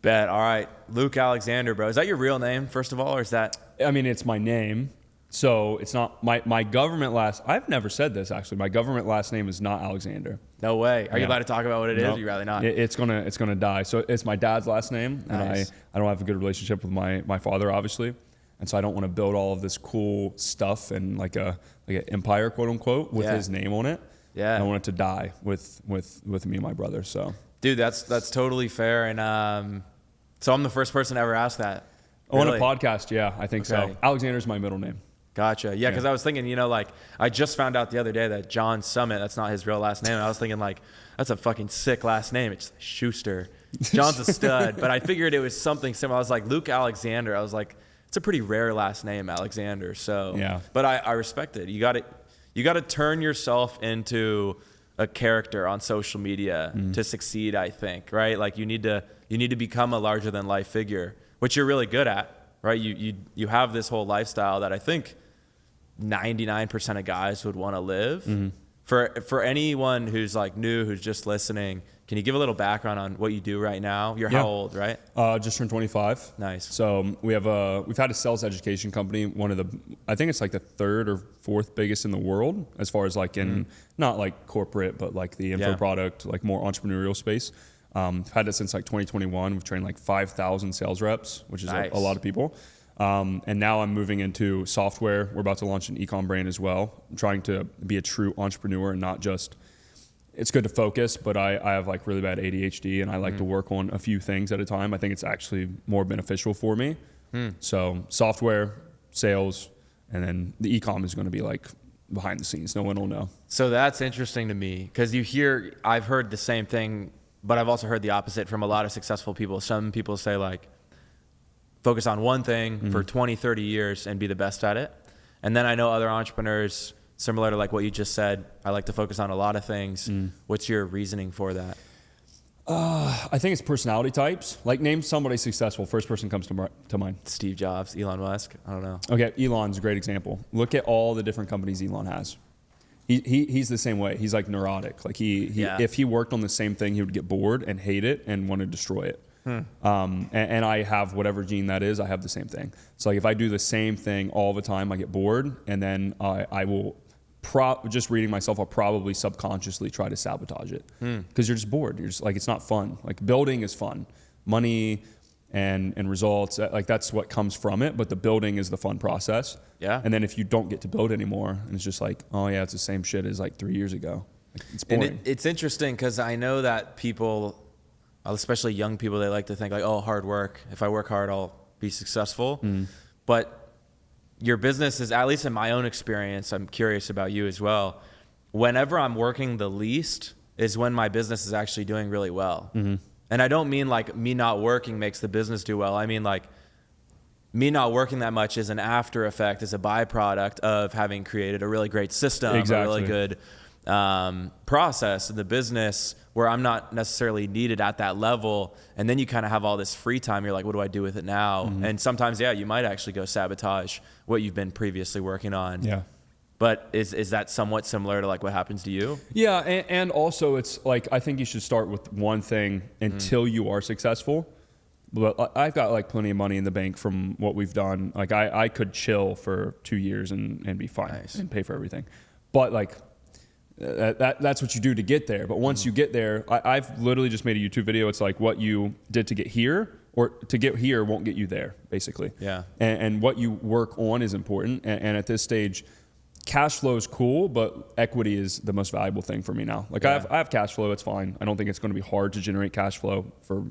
Bet. All right. Luke Alexander, bro. Is that your real name, first of all, or is that? I mean, it's my name. So it's not my government I've never said this actually. My government last name is not Alexander. No way. Are you allowed to talk about what it is? Or you rather not? It's gonna die. So it's my dad's last name, Nice. and I don't have a good relationship with my father, obviously, and so I don't want to build all of this cool stuff and like an empire, quote unquote, with his name on it. Yeah. And I want it to die with me and my brother. So, dude, that's totally fair. And so I'm the first person to ever ask that. On a podcast, yeah, I think Okay. so. Alexander's my middle name. Gotcha. Yeah, because I was thinking, like I just found out the other day that John Summit, that's not his real last name. And I was thinking like, that's a fucking sick last name. It's Schuster. John's a stud. But I figured it was something similar. I was like, Luke Alexander. I was like, it's a pretty rare last name, Alexander. So, yeah. But I respect it. You got to turn yourself into a character on social media to succeed, I think, right? Like you need to become a larger than life figure, which you're really good at, right? You have this whole lifestyle that I think 99% of guys would want to live. For anyone who's like new, who's just listening, can you give a little background on what you do right now? You're how old, right? Just turned 25. Nice. So we've had a sales education company. I think it's like the third or fourth biggest in the world as far as like in not like corporate, but like the info product, like more entrepreneurial space. Had it since like 2021. We've trained like 5,000 sales reps, which is a lot of people. And now I'm moving into software. We're about to launch an e-com brand as well. I'm trying to be a true entrepreneur and not just, it's good to focus, but I have like really bad ADHD and I like to work on a few things at a time. I think it's actually more beneficial for me. So software, sales, and then the e-com is going to be like behind the scenes. No one will know. So that's interesting to me because I've heard the same thing, but I've also heard the opposite from a lot of successful people. Some people say like, focus on one thing for 20, 30 years and be the best at it. And then I know other entrepreneurs, similar to like what you just said, I like to focus on a lot of things. What's your reasoning for that? I think it's personality types. Like name somebody successful. First person comes to mind. Steve Jobs, Elon Musk. I don't know. Okay, Elon's a great example. Look at all the different companies Elon has. He's the same way. He's like neurotic. Like if he worked on the same thing, he would get bored and hate it and want to destroy it. And I have whatever gene that is, I have the same thing. So like if I do the same thing all the time, I get bored, and then I will just reading myself, I'll probably subconsciously try to sabotage it because you're just bored. You're just like, it's not fun. Like building is fun, money and results, like that's what comes from it. But the building is the fun process. Yeah. And then if you don't get to build anymore, and it's just like, oh yeah, it's the same shit as like 3 years ago. Like, it's boring. And it's interesting because I know that people, especially young people, they like to think like, oh, hard work. If I work hard, I'll be successful. But your business is, at least in my own experience, I'm curious about you as well. Whenever I'm working the least is when my business is actually doing really well. And I don't mean like me not working makes the business do well. I mean like me not working that much is an after effect, is a byproduct of having created a really great system, a really good process in the business where I'm not necessarily needed at that level. And then you kind of have all this free time. You're like, what do I do with it now? And sometimes, you might actually go sabotage what you've been previously working on. Yeah. But is that somewhat similar to like what happens to you? Yeah. And also it's like, I think you should start with one thing until you are successful. But I've got like plenty of money in the bank from what we've done. Like I could chill for 2 years and be fine and pay for everything. But like, that's what you do to get there. But once you get there, I've literally just made a YouTube video. It's like what you did to get here, or to get here won't get you there, basically. Yeah. And what you work on is important. And at this stage, cash flow is cool, but equity is the most valuable thing for me now. Like I have cash flow, it's fine. I don't think it's going to be hard to generate cash flow for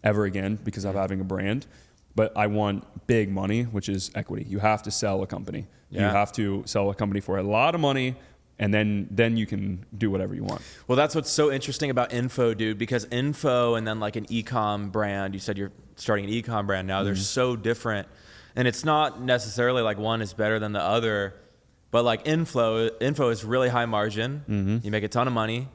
ever again because of having a brand. But I want big money, which is equity. You have to sell a company. You have to sell a company for a lot of money. And then you can do whatever you want. Well, that's what's so interesting about info, dude, because info and then like an e-com brand, you said you're starting an e-com brand now, they're so different. And it's not necessarily like one is better than the other, but like info is really high margin. You make a ton of money.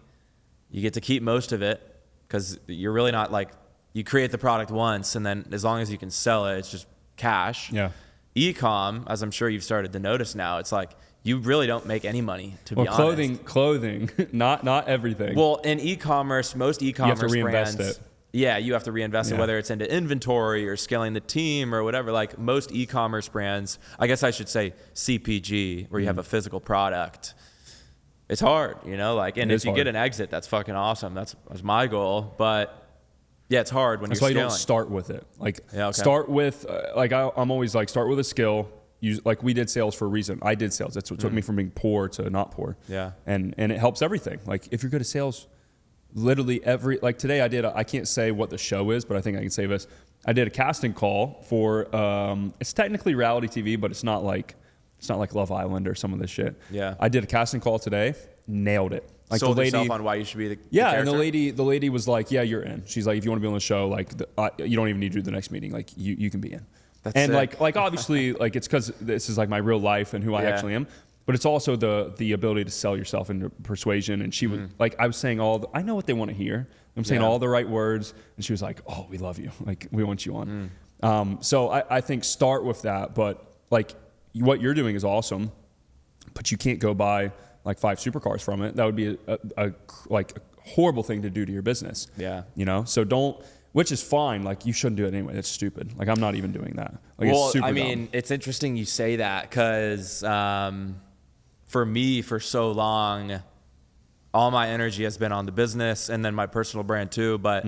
You get to keep most of it because you're really not like, you create the product once and then as long as you can sell it, it's just cash. Yeah. E-com, as I'm sure you've started to notice now, it's like, you really don't make any money, to be honest. Clothing, not everything. Well, in e-commerce, most e-commerce brands, Yeah, you have to reinvest it, whether it's into inventory or scaling the team or whatever. Like most e-commerce brands, I guess I should say CPG, where you have a physical product. It's hard, you know, like, and if you get an exit, that's fucking awesome. That's my goal. But yeah, it's hard when you're scaling. That's why you don't start with it. Like, start with, I'm always like, start with a skill. Like we did sales for a reason. I did sales. That's what took me from being poor to not poor. Yeah. And it helps everything. Like if you're good at sales, literally like today I can't say what the show is, but I think I can say this. I did a casting call for, it's technically reality TV, but it's not like Love Island or some of this shit. Yeah. I did a casting call today, nailed it. Like sold the lady, yourself on why you should be the and the lady was like, yeah, you're in. She's like, if you want to be on the show, like you don't even need to do the next meeting. Like you can be in. That's and sick. like obviously like it's because this is like my real life and who I actually am. But it's also the ability to sell yourself into persuasion. And she was like, I was saying I know what they want to hear. I'm saying all the right words. And she was like, oh, we love you. Like we want you on. So I think start with that. But like what you're doing is awesome, but you can't go buy like 5 supercars from it. That would be a horrible thing to do to your business. Yeah. You know, so don't, which is fine. Like you shouldn't do it anyway. That's stupid. Like I'm not even doing that. Like well, it's super I mean, dumb. it's interesting you say that because for me, for so long, all my energy has been on the business and then my personal brand too. But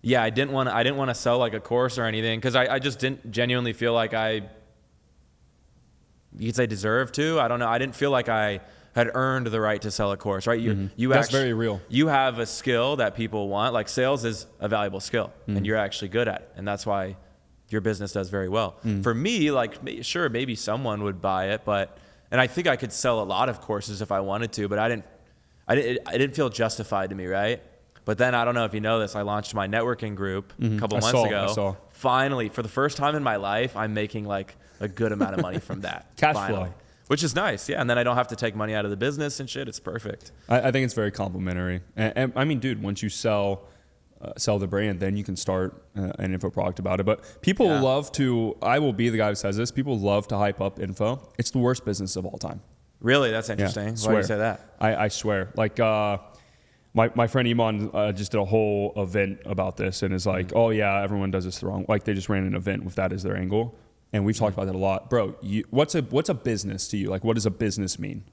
yeah, I didn't want to sell like a course or anything because I just didn't genuinely feel like you could say deserve to. I don't know. I didn't feel like I had earned the right to sell a course, right? That's very real. You have a skill that people want. Like sales is a valuable skill and you're actually good at it. And that's why your business does very well. For me, like sure, maybe someone would buy it, and I think I could sell a lot of courses if I wanted to, but I didn't feel justified to me, right? But then I don't know if you know this, I launched my networking group a couple months ago. I saw. Finally, for the first time in my life, I'm making like a good amount of money from that. Cash finally. flow. Which is nice, yeah. And then I don't have to take money out of the business and shit. It's perfect. I think it's very complimentary. And I mean, dude, once you sell the brand, then you can start an info product about it. But people love to, I will be the guy who says this, people love to hype up info. It's the worst business of all time. Really? That's interesting. Why do you say that? I swear. Like, my friend Iman just did a whole event about this and is like, oh yeah, everyone does this wrong. Like they just ran an event with that as their angle. And we've talked about that a lot. Bro, what's a business to you? Like, what does a business mean?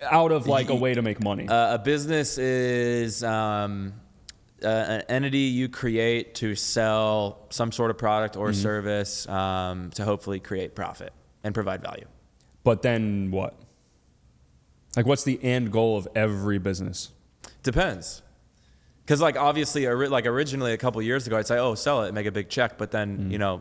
Out of like a way to make money. A business is an entity you create to sell some sort of product or service to hopefully create profit and provide value. But then what? Like, what's the end goal of every business? Depends. Because like obviously, like originally a couple years ago, I'd say, oh, sell it, make a big check. But then, you know,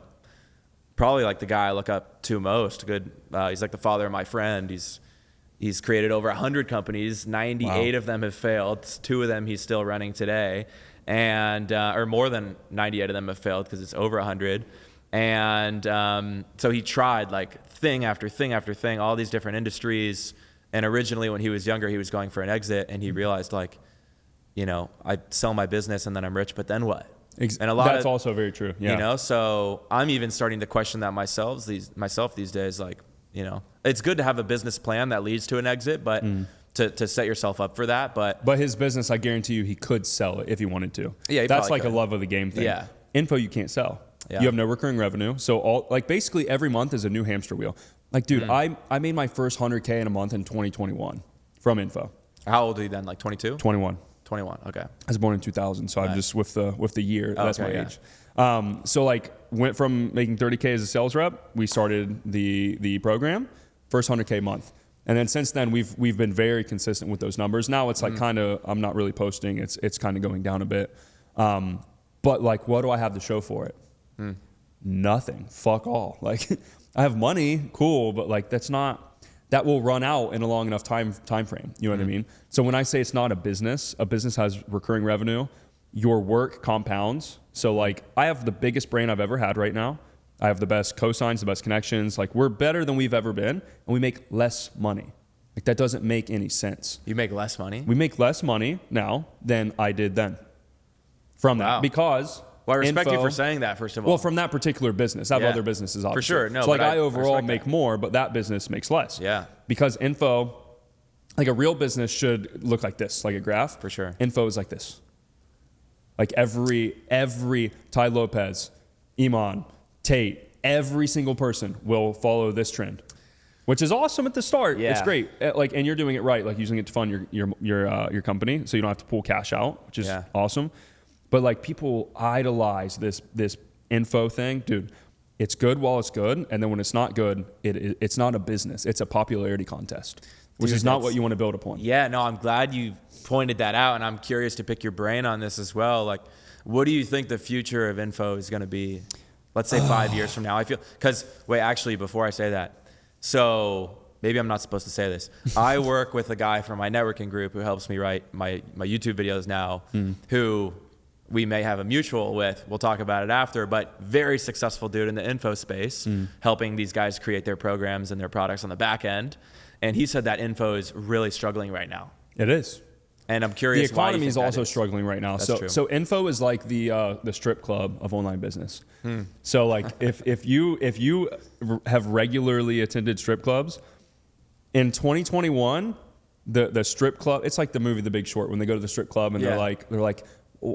probably like the guy I look up to most. He's like the father of my friend. He's created over 100 companies. 98 of them have failed. 2 of them he's still running today, and or more than 98 of them have failed because it's over 100. And so he tried like thing after thing after thing, all these different industries. And originally, when he was younger, he was going for an exit, and he realized like, you know, I sell my business and then I'm rich, but then what? And that's also very true. Yeah. You know, so I'm even starting to question that myself these days. Like, you know, it's good to have a business plan that leads to an exit, but to set yourself up for that. But his business, I guarantee you, he could sell it if he wanted to. Yeah, that's like a love of the game thing. Yeah. Info you can't sell. Yeah. You have no recurring revenue. So basically every month is a new hamster wheel. Like, dude, I made my first 100K in a month in 2021 from info. How old are you then? Like 22? 21. 21. Okay. I was born in 2000, so I'm just with the year. That's my age. So like went from making 30K as a sales rep. We started the program, first 100K month, and then since then we've been very consistent with those numbers. Now it's like kind of I'm not really posting. It's kind of going down a bit. But like, what do I have to show for it? Nothing. Fuck all. Like I have money, cool, but like that will run out in a long enough time frame. You know what I mean? So when I say it's not a business has recurring revenue. Your work compounds. So like I have the biggest brand I've ever had right now. I have the best cosigns, the best connections. Like we're better than we've ever been, and we make less money. Like that doesn't make any sense. You make less money? We make less money now than I did then. From that, because well, I respect you for saying that, first of all. Well, from that particular business. I have other businesses, obviously. For sure. No, so like I overall make more, but that business makes less. Yeah. Because info, like a real business should look like this, like a graph. For sure. Info is like this. Like every Ty Lopez, Iman, Tate, every single person will follow this trend, which is awesome at the start. Yeah. It's great. Like, and you're doing it right, like using it to fund your company, so you don't have to pull cash out, which is awesome. But like people idolize this info thing, dude. It's good while it's good, and then when it's not good, it's not a business. It's a popularity contest, which is not what you want to build upon. Yeah, no, I'm glad you pointed that out, and I'm curious to pick your brain on this as well. Like, what do you think the future of info is going to be? Let's say 5 years from now. I feel actually, before I say that, so maybe I'm not supposed to say this. I work with a guy from my networking group who helps me write my YouTube videos now, who we may have a mutual with. We'll talk about it after, but very successful dude in the info space, helping these guys create their programs and their products on the back end. And he said that info is really struggling right now. It is. And I'm curious why the economy is also struggling right now. So info is like the strip club of online business. So like if you have regularly attended strip clubs in 2021, the strip club, it's like the movie The Big Short when they go to the strip club and they're like,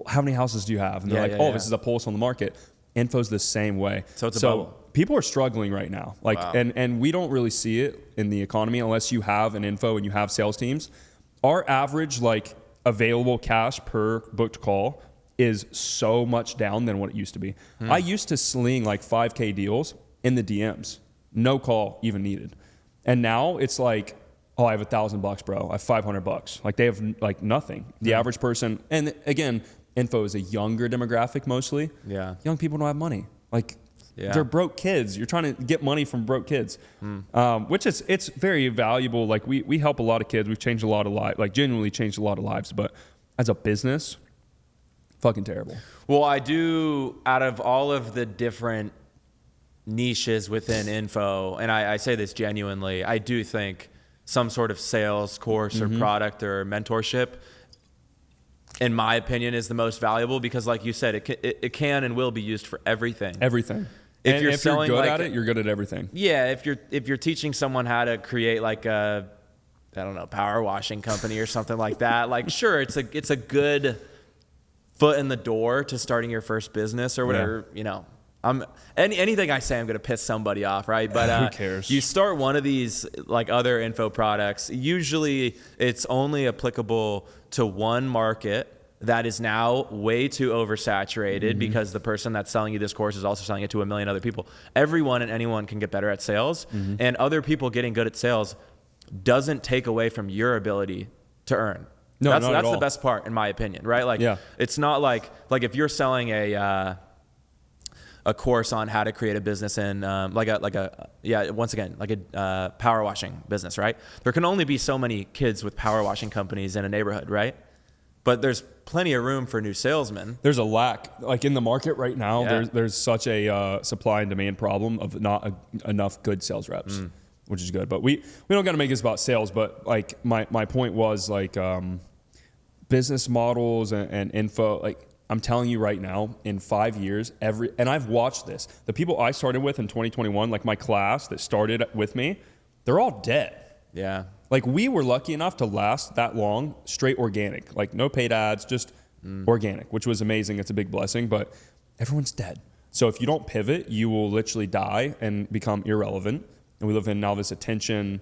how many houses do you have? And they're this is a pulse on the market. Info's the same way. So it's a bubble. People are struggling right now. Like, and we don't really see it in the economy unless you have an info and you have sales teams. Our average like available cash per booked call is so much down than what it used to be. I used to sling like 5K deals in the DMs, no call even needed. And now it's like, oh, I have $1,000, bro. I have $500. Like they have like nothing. The average person, and again, info is a younger demographic mostly. Yeah. Young people don't have money. Like they're broke kids. You're trying to get money from broke kids, which it's very valuable. Like we help a lot of kids. We've changed a lot of lives, like genuinely changed a lot of lives. But as a business, fucking terrible. Well, I do, out of all of the different niches within info, and I say this genuinely, I do think some sort of sales course or product or mentorship, in my opinion, is the most valuable because, like you said, it can and will be used for everything. Everything. If you're good at it, you're good at everything. Yeah, if you're teaching someone how to create like a, I don't know, power washing company or something like that, like sure, it's a good foot in the door to starting your first business or whatever, you know. Anything I say, I'm going to piss somebody off, right? But who cares? You start one of these like other info products. Usually, it's only applicable to one market that is now way too oversaturated because the person that's selling you this course is also selling it to a million other people. Everyone and anyone can get better at sales, and other people getting good at sales doesn't take away from your ability to earn. No, that's not at all. the best part, in my opinion, right? Like, it's not like if you're selling a course on how to create a business in like a power washing business, right? There can only be so many kids with power washing companies in a neighborhood, right? But there's plenty of room for new salesmen. There's a lack, like in the market right now. There's such a supply and demand problem of not enough good sales reps, which is good. But we don't got to make this about sales. But like my point was like business models and info. Like I'm telling you right now, in 5 years, and I've watched this. The people I started with in 2021, like my class that started with me, they're all dead. Yeah. Like we were lucky enough to last that long, straight organic, like no paid ads, just organic, which was amazing. It's a big blessing, but everyone's dead. So if you don't pivot, you will literally die and become irrelevant. And we live in now this attention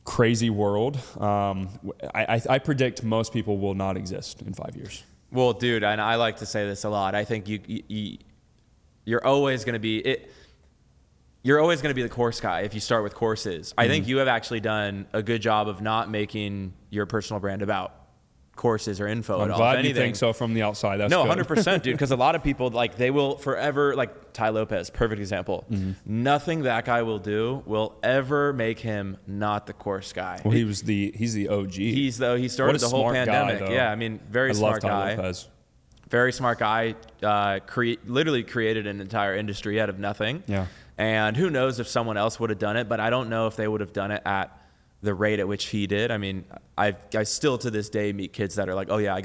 crazy world. I predict most people will not exist in 5 years. Well, dude, and I like to say this a lot. I think you're always going to be You're always going to be the course guy if you start with courses. I think you have actually done a good job of not making your personal brand about courses or info at all. I'm glad you think so from the outside. That's no, good. 100%, dude. Because a lot of people, like, they will forever, like Ty Lopez, perfect example. Nothing that guy will do will ever make him not the course guy. Well, he's the OG. He started the whole pandemic. Guy, yeah, I mean, very smart guy. Lopez. Very smart guy. Literally created an entire industry out of nothing. Yeah. And who knows if someone else would have done it, but I don't know if they would have done it at the rate at which he did. I mean, I still to this day meet kids that are like, oh yeah,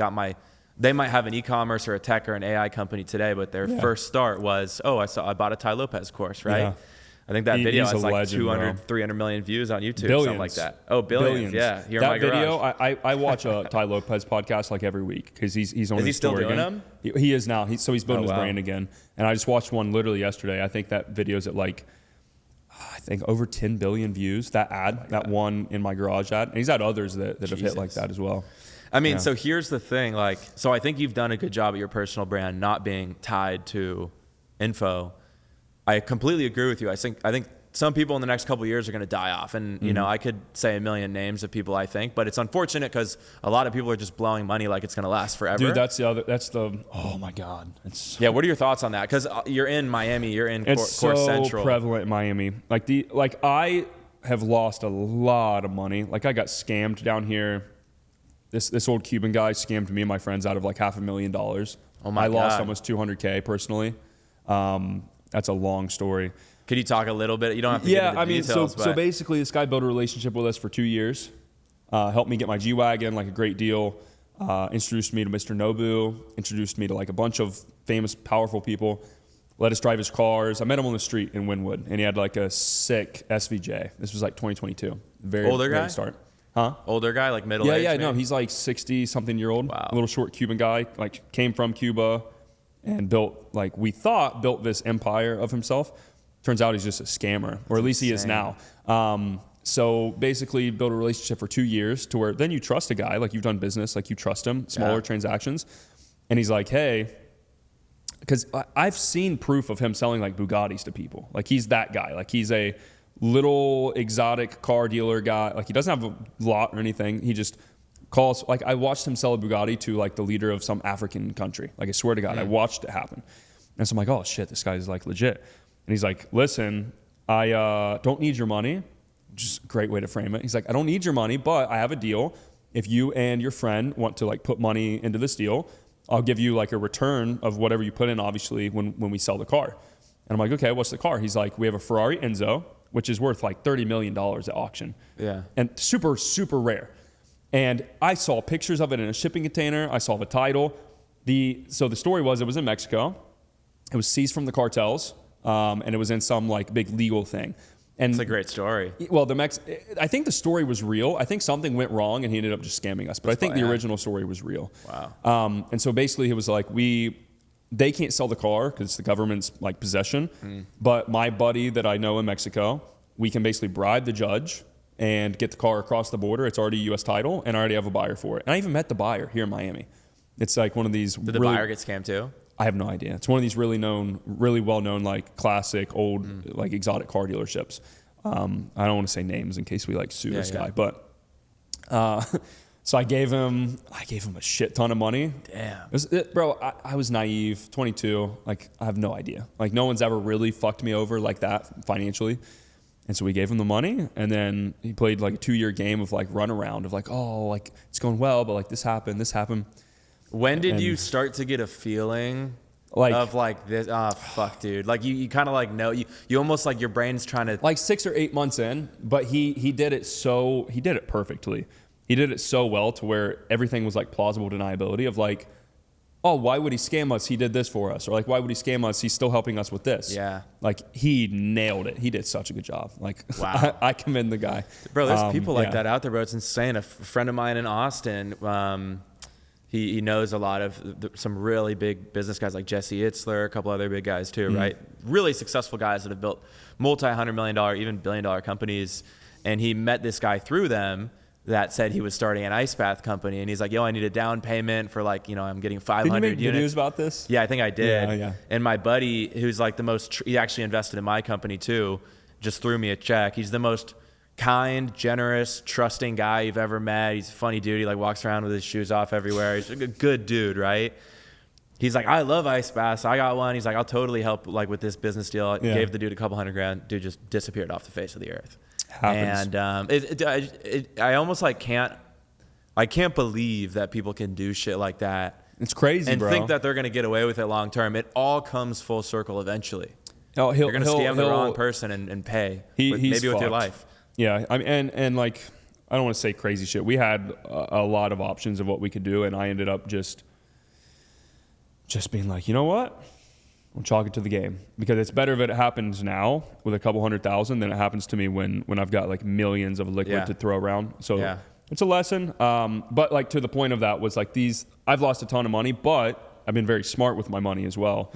they might have an e-commerce or a tech or an AI company today, but their first start was, I bought a Ty Lopez course, right? I think that video He's has a like legend, 200, bro. 300 million views on YouTube, Billions. something like that. Oh, billions. Yeah. Here in That my video, garage. I watch a Ty Lopez podcast like every week because he's on Is he his still tour doing again. them? He is now. He's building his wow. brand again. And I just watched one literally yesterday. I think that video's at like, I think over 10 billion views. That ad, that one in my garage ad. And he's had others that have hit like that as well. I mean, so here's the thing. Like, so I think you've done a good job at your personal brand not being tied to info. I completely agree with you. I think some people in the next couple of years are going to die off. And, you know, I could say a million names of people I think, but it's unfortunate because a lot of people are just blowing money like it's going to last forever. Dude, oh my God. Yeah, what are your thoughts on that? Because you're in Miami, you're in It's Core so Central. prevalent in Miami. Like I have lost a lot of money. Like I got scammed down here. This old Cuban guy scammed me and my friends out of like $500,000. Oh my I lost God. almost 200K personally. That's a long story. Could you talk a little bit? You don't have to get into details, so basically this guy built a relationship with us for 2 years, helped me get my G-Wagon, like a great deal, introduced me to Mr. Nobu, introduced me to like a bunch of famous, powerful people, let us drive his cars. I met him on the street in Wynwood, and he had like a sick SVJ. This was like 2022. Older guy? Start. Huh? Older guy, like middle age? Yeah, no, he's like 60-something year old, Wow. a little short Cuban guy, like came from Cuba and built this empire of himself. Turns out he's just a scammer, or at least he is now. So basically built a relationship for 2 years to where then you trust a guy, like you've done business, like you trust him, smaller transactions. And he's like, hey, because I've seen proof of him selling like Bugattis to people. Like he's that guy. Like he's a little exotic car dealer guy. Like he doesn't have a lot or anything. He just calls, like I watched him sell a Bugatti to like the leader of some African country. Like I swear to God, I watched it happen. And so I'm like, oh shit, this guy's like legit. And he's like, listen, I don't need your money. Just a great way to frame it. He's like, I don't need your money, but I have a deal. If you and your friend want to like put money into this deal, I'll give you like a return of whatever you put in, obviously, when we sell the car. And I'm like, okay, what's the car? He's like, we have a Ferrari Enzo, which is worth like $30 million at auction. Yeah. And super, super rare. And I saw pictures of it in a shipping container. I saw the title. So the story was it was in Mexico. It was seized from the cartels. And it was in some like big legal thing. And it's a great story. Well, I think the story was real. I think something went wrong and he ended up just scamming us. But I think the original story was real. Wow. And so basically it was like they can't sell the car because it's the government's like possession. But my buddy that I know in Mexico, we can basically bribe the judge and get the car across the border. It's already U.S. title and I already have a buyer for it. And I even met the buyer here in Miami. It's like one of these. Did the buyer get scammed too? I have no idea. It's one of these really well-known, like classic old, like exotic car dealerships. I don't want to say names in case we like sue this guy, but so I gave him a shit ton of money. Damn, bro, I was naive, 22. Like I have no idea. Like no one's ever really fucked me over like that financially. And so we gave him the money, and then he played like a 2-year game of like run around of like, oh, like it's going well, but like this happened. When did you start to get a feeling of like this? Oh, fuck, dude. Like you kind of like know, you almost like your brain's trying to. Like 6 or 8 months in, but he did it perfectly. He did it so well to where everything was like plausible deniability of like, oh, why would he scam us? He did this for us. Or like, why would he scam us? He's still helping us with this. Yeah. Like he nailed it. He did such a good job. Like, wow. I commend the guy. Bro, there's people like that out there, bro. It's insane. A friend of mine in Austin, he knows a lot of some really big business guys like Jesse Itzler, a couple other big guys too, right? Really successful guys that have built multi-$100 million, even billion-dollar companies. And he met this guy through them that said he was starting an ice bath company. And he's like, yo, I need a down payment for like, I'm getting 500 units. Did you make units. videos about this? Yeah, I think I did. Yeah. And my buddy, who's like the most, he actually invested in my company too, just threw me a check. He's the most kind, generous, trusting guy you've ever met. He's a funny dude. He like walks around with his shoes off everywhere. He's a good dude, right? He's like, I love ice baths. I got one. He's like, I'll totally help like with this business deal. Yeah. Gave the dude a couple $100,000. Dude just disappeared off the face of the earth. Happens. And I almost like can't believe that people can do shit like that. It's crazy, and bro. think that they're going to get away with it long term. It all comes full circle eventually. Oh, you're going to scam the wrong person and pay. Maybe with your life. Yeah, I mean, and like, I don't want to say crazy shit. We had a lot of options of what we could do, and I ended up just being like, you know what? I'll chalk it to the game, because it's better if it happens now with a couple 100,000 than it happens to me when I've got like millions of liquid to throw around. So it's a lesson. But like to the point of that was like I've lost a ton of money, but I've been very smart with my money as well.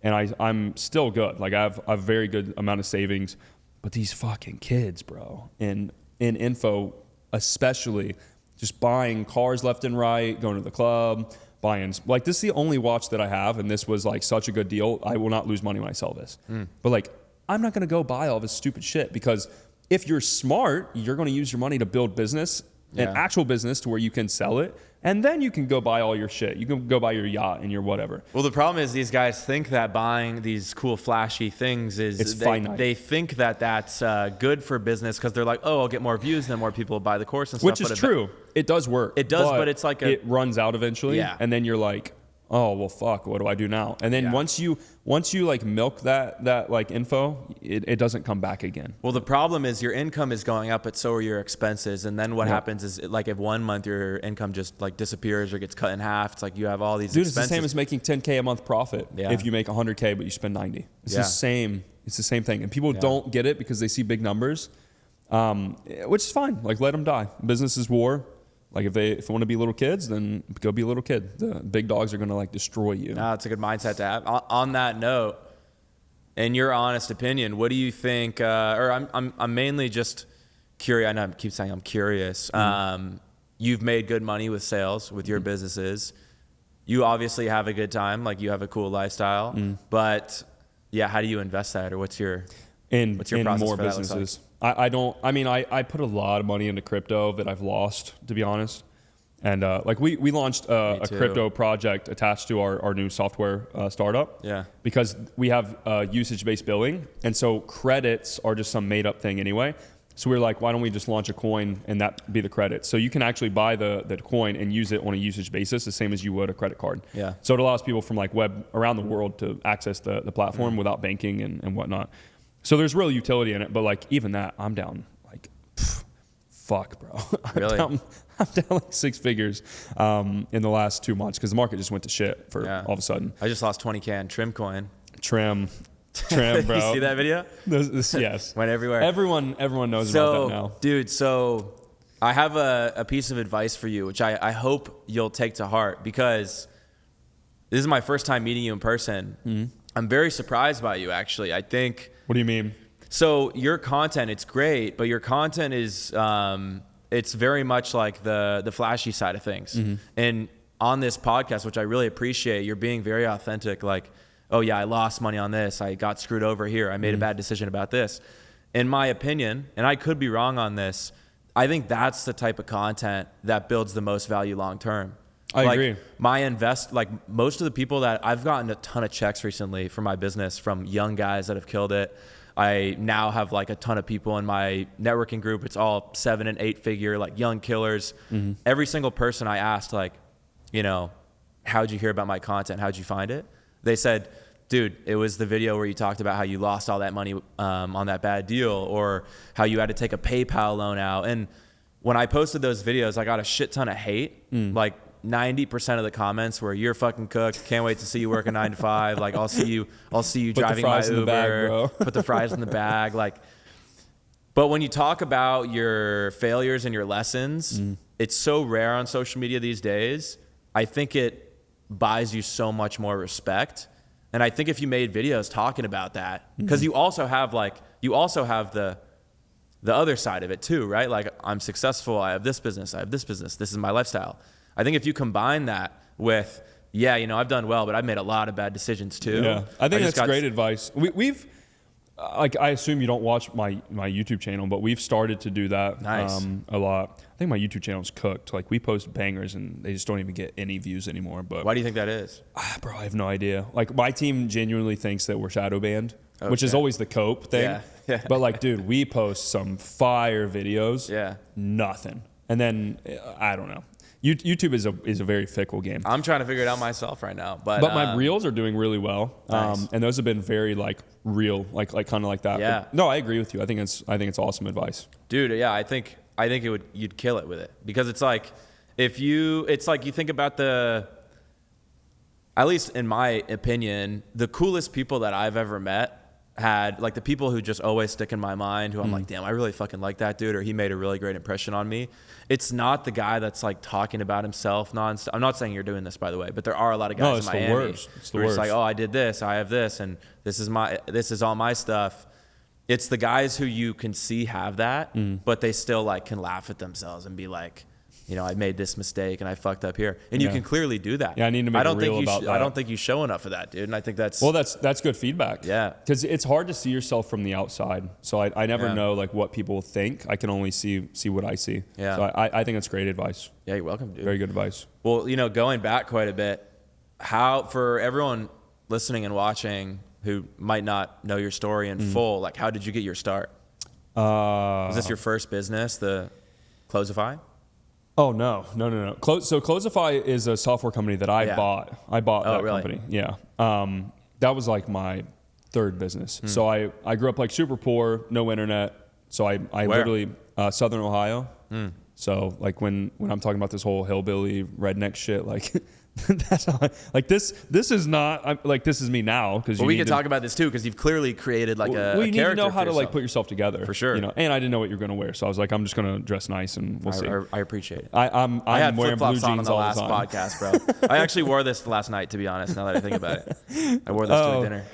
And I'm still good. Like I have a very good amount of savings, but these fucking kids, bro, in info, especially just buying cars left and right, going to the club, buying, like this is the only watch that I have, and this was like such a good deal. I will not lose money when I sell this. But like, I'm not gonna go buy all this stupid shit, because if you're smart, you're gonna use your money to build business, an actual business to where you can sell it, and then you can go buy all your shit. You can go buy your yacht and your whatever. Well, the problem is these guys think that buying these cool, flashy things is finite. They think that that's good for business, because they're like, oh, I'll get more views, then more people will buy the course and stuff. Which is true. It does work. It does, but it's like it runs out eventually. Yeah. And then you're like, oh, well, fuck, what do I do now? And then once you like milk that like info, it doesn't come back again. Well, the problem is your income is going up, but so are your expenses. And then what happens is, like, if 1 month your income just like disappears or gets cut in half, it's like you have all these expenses. It's the same as making 10K a month profit if you make 100K, but you spend 90. It's the same. It's the same thing. And people don't get it because they see big numbers, which is fine. Like, let them die. Business is war. Like if they want to be little kids, then go be a little kid. The big dogs are going to like destroy you. No, it's a good mindset to have. On that note, in your honest opinion, what do you think? Or I'm mainly just curious. I know I keep saying I'm curious. You've made good money with sales with your businesses. You obviously have a good time. Like you have a cool lifestyle. But yeah, how do you invest that, or what's your process more for businesses? I put a lot of money into crypto that I've lost, to be honest. And like we launched a crypto project attached to our new software startup. Yeah. Because we have usage-based billing, and so credits are just some made-up thing anyway. So we were like, why don't we just launch a coin and that be the credit? So you can actually buy the coin and use it on a usage basis, the same as you would a credit card. Yeah. So it allows people from like web around the world to access the platform without banking and whatnot. So there's real utility in it, but like even that, I'm down like, fuck, bro. Really? I'm down like 6 figures in the last 2 months because the market just went to shit for all of a sudden. I just lost 20K on Trim coin. Trim, bro. You see that video? Yes. Went everywhere. Everyone knows about that now. Dude, so I have a piece of advice for you, which I hope you'll take to heart, because this is my first time meeting you in person. Mm-hmm. I'm very surprised by you, actually. I think... What do you mean? So your content, it's great, but your content is, it's very much like the flashy side of things. Mm-hmm. And on this podcast, which I really appreciate, you're being very authentic. Like, oh yeah, I lost money on this. I got screwed over here. I made a bad decision about this. In my opinion, and I could be wrong on this, I think that's the type of content that builds the most value long term. I agree. Most of the people that I've gotten a ton of checks recently for my business from young guys that have killed it. I now have like a ton of people in my networking group. It's all 7 and 8 figure, like young killers. Mm-hmm. Every single person I asked, like, you know, how'd you hear about my content? How'd you find it? They said, dude, it was the video where you talked about how you lost all that money on that bad deal, or how you had to take a PayPal loan out. And when I posted those videos, I got a shit ton of hate. Like 90% of the comments were, "You're fucking cooked. Can't wait to see you work a 9 to 5. Like I'll see you driving my Uber. Bag, put the fries in the bag." Like, but when you talk about your failures and your lessons, it's so rare on social media these days. I think it buys you so much more respect. And I think if you made videos talking about that, because you also have the other side of it too, right? Like, I'm successful. I have this business. This is my lifestyle. I think if you combine that with, I've done well, but I've made a lot of bad decisions too. Yeah, I think that's great advice. We've, like, I assume you don't watch my YouTube channel, but we've started to do that a lot. I think my YouTube channel is cooked. Like, we post bangers and they just don't even get any views anymore. But why do you think that is? Bro, I have no idea. Like, my team genuinely thinks that we're shadow banned, which is always the cope thing. Yeah. But like, dude, we post some fire videos. Yeah. Nothing. And then, I don't know. YouTube is a very fickle game. I'm trying to figure it out myself right now, but my reels are doing really well, nice. And those have been very like real, like kind of like that. Yeah. But no, I agree with you. I think it's awesome advice, dude. Yeah, I think you'd kill it with it, because it's like you think about at least in my opinion, the coolest people that I've ever met had like the people who just always stick in my mind, who I'm like, damn, I really fucking like that dude, or he made a really great impression on me. It's not the guy that's like talking about himself nonstop. I'm not saying you're doing this, by the way, but there are a lot of guys in Miami who are just like, oh, I did this, I have this, and this is all my stuff. It's the guys who you can see have that, but they still like can laugh at themselves and be like, you know, I made this mistake and I fucked up here. And you can clearly do that. Yeah, I need to make a reel about that. I don't think you show enough of that, dude. And I think that's... Well, that's good feedback. Yeah. Because it's hard to see yourself from the outside. So I never know like what people think. I can only see what I see. Yeah. So I think that's great advice. Yeah, you're welcome, dude. Very good advice. Well, you know, going back quite a bit, for everyone listening and watching who might not know your story in full, like how did you get your start? Was this your first business, the Closeify? Oh, no. So Closeify is a software company that I bought. I bought that really? company. Yeah. That was like my third business. So I grew up like super poor, no internet. So I literally, Southern Ohio. So like when I'm talking about this whole hillbilly redneck shit, like that's how like this is not like this is me now because we can talk about this too because you've clearly created like a you need to know how to yourself. like put yourself together for sure. You know, and I didn't know what you're gonna wear, so I was like, I'm just gonna dress nice and we'll see. I appreciate it. I'm had wearing blue flip-flops on jeans the all last the time. podcast, bro. I actually wore this last night, to be honest. Now that I think about it, I wore this to a dinner.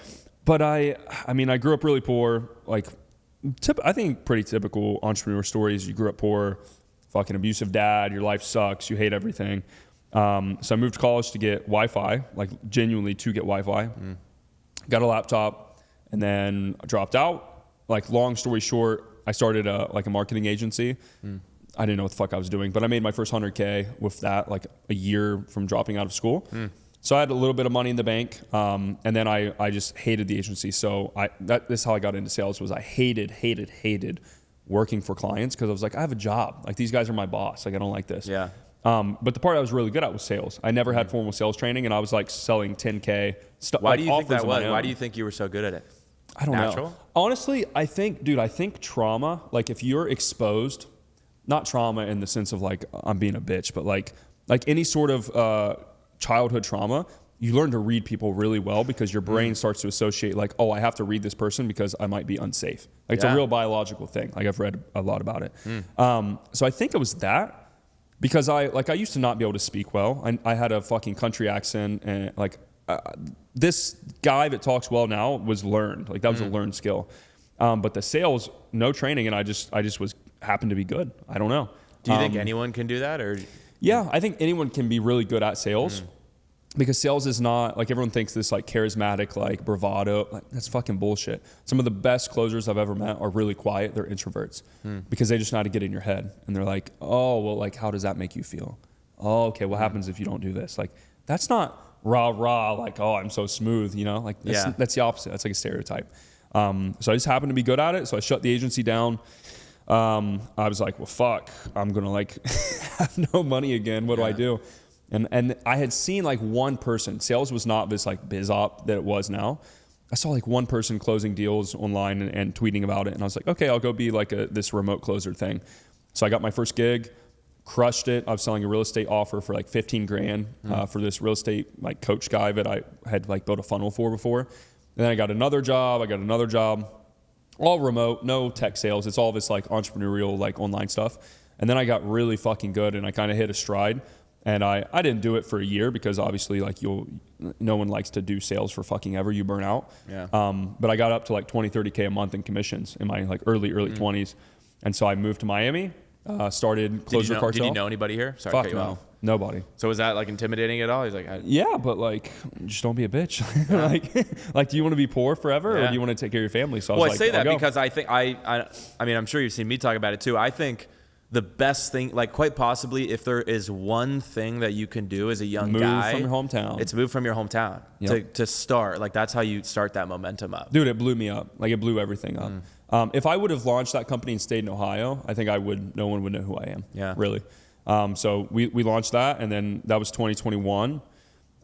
But I mean, I grew up really poor. Like, I think pretty typical entrepreneur stories. You grew up poor, fucking abusive dad. Your life sucks. You hate everything. So I moved to college to get Wi-Fi, like genuinely to get Wi-Fi. Got a laptop, and then I dropped out. Like, long story short, I started a marketing agency. I didn't know what the fuck I was doing, but I made my first 100K with that, like a year from dropping out of school. So I had a little bit of money in the bank, and then I just hated the agency. So this is how I got into sales. Was I hated working for clients because I was like, I have a job. Like, these guys are my boss. Like, I don't like this. Yeah. But the part I was really good at was sales. I never had formal sales training, and I was like selling 10K stuff. Why do you think that was? Why do you think you were so good at it? I don't know. Honestly, I think trauma, like if you're exposed, not trauma in the sense of like I'm being a bitch, but like any sort of childhood trauma, you learn to read people really well because your brain starts to associate like, oh, I have to read this person because I might be unsafe. Like it's a real biological thing. Like I've read a lot about it. So I think it was that. Because I used to not be able to speak well. I had a fucking country accent, and like this guy that talks well now was learned. Like that was a learned skill. But the sales, no training, and I just happened to be good. I don't know. Do you think anyone can do that, or? Yeah, I think anyone can be really good at sales. Because sales is not like everyone thinks this like charismatic, like bravado. Like, that's fucking bullshit. Some of the best closers I've ever met are really quiet. They're introverts because they just know how to get in your head. And they're like, oh, well, like, how does that make you feel? Oh, okay. What happens if you don't do this? Like, that's not rah, like, oh, I'm so smooth, you know? Like, that's the opposite. That's like a stereotype. So I just happened to be good at it. So I shut the agency down. I was like, well, fuck, I'm going to like have no money again. What do I do? And I had seen like one person. Sales was not this like biz op that it was now. I saw like one person closing deals online and tweeting about it. And I was like, okay, I'll go be like this remote closer thing. So I got my first gig, crushed it. I was selling a real estate offer for like 15 grand for this real estate like coach guy that I had like built a funnel for before. And then I got another job. All remote, no tech sales. It's all this like entrepreneurial like online stuff. And then I got really fucking good and I kind of hit a stride. And I didn't do it for a year because obviously like no one likes to do sales for fucking ever. You burn out. Yeah. But I got up to like 20, 30K a month in commissions in my like early 20s. And so I moved to Miami, started Closer Cartel. Did you know anybody here? Sorry, fuck no. Nobody. So was that like intimidating at all? He's like, yeah, but like, just don't be a bitch. like, do you want to be poor forever or do you want to take care of your family? So I say that because I think I mean, I'm sure you've seen me talk about it too. I think the best thing, like quite possibly, if there is one thing that you can do as a young guy, move from your hometown. It's move from your hometown to start. Like that's how you start that momentum up. Dude, it blew me up. Like it blew everything up. If I would have launched that company and stayed in Ohio, I think no one would know who I am. Yeah, really. So we launched that, and then that was 2021,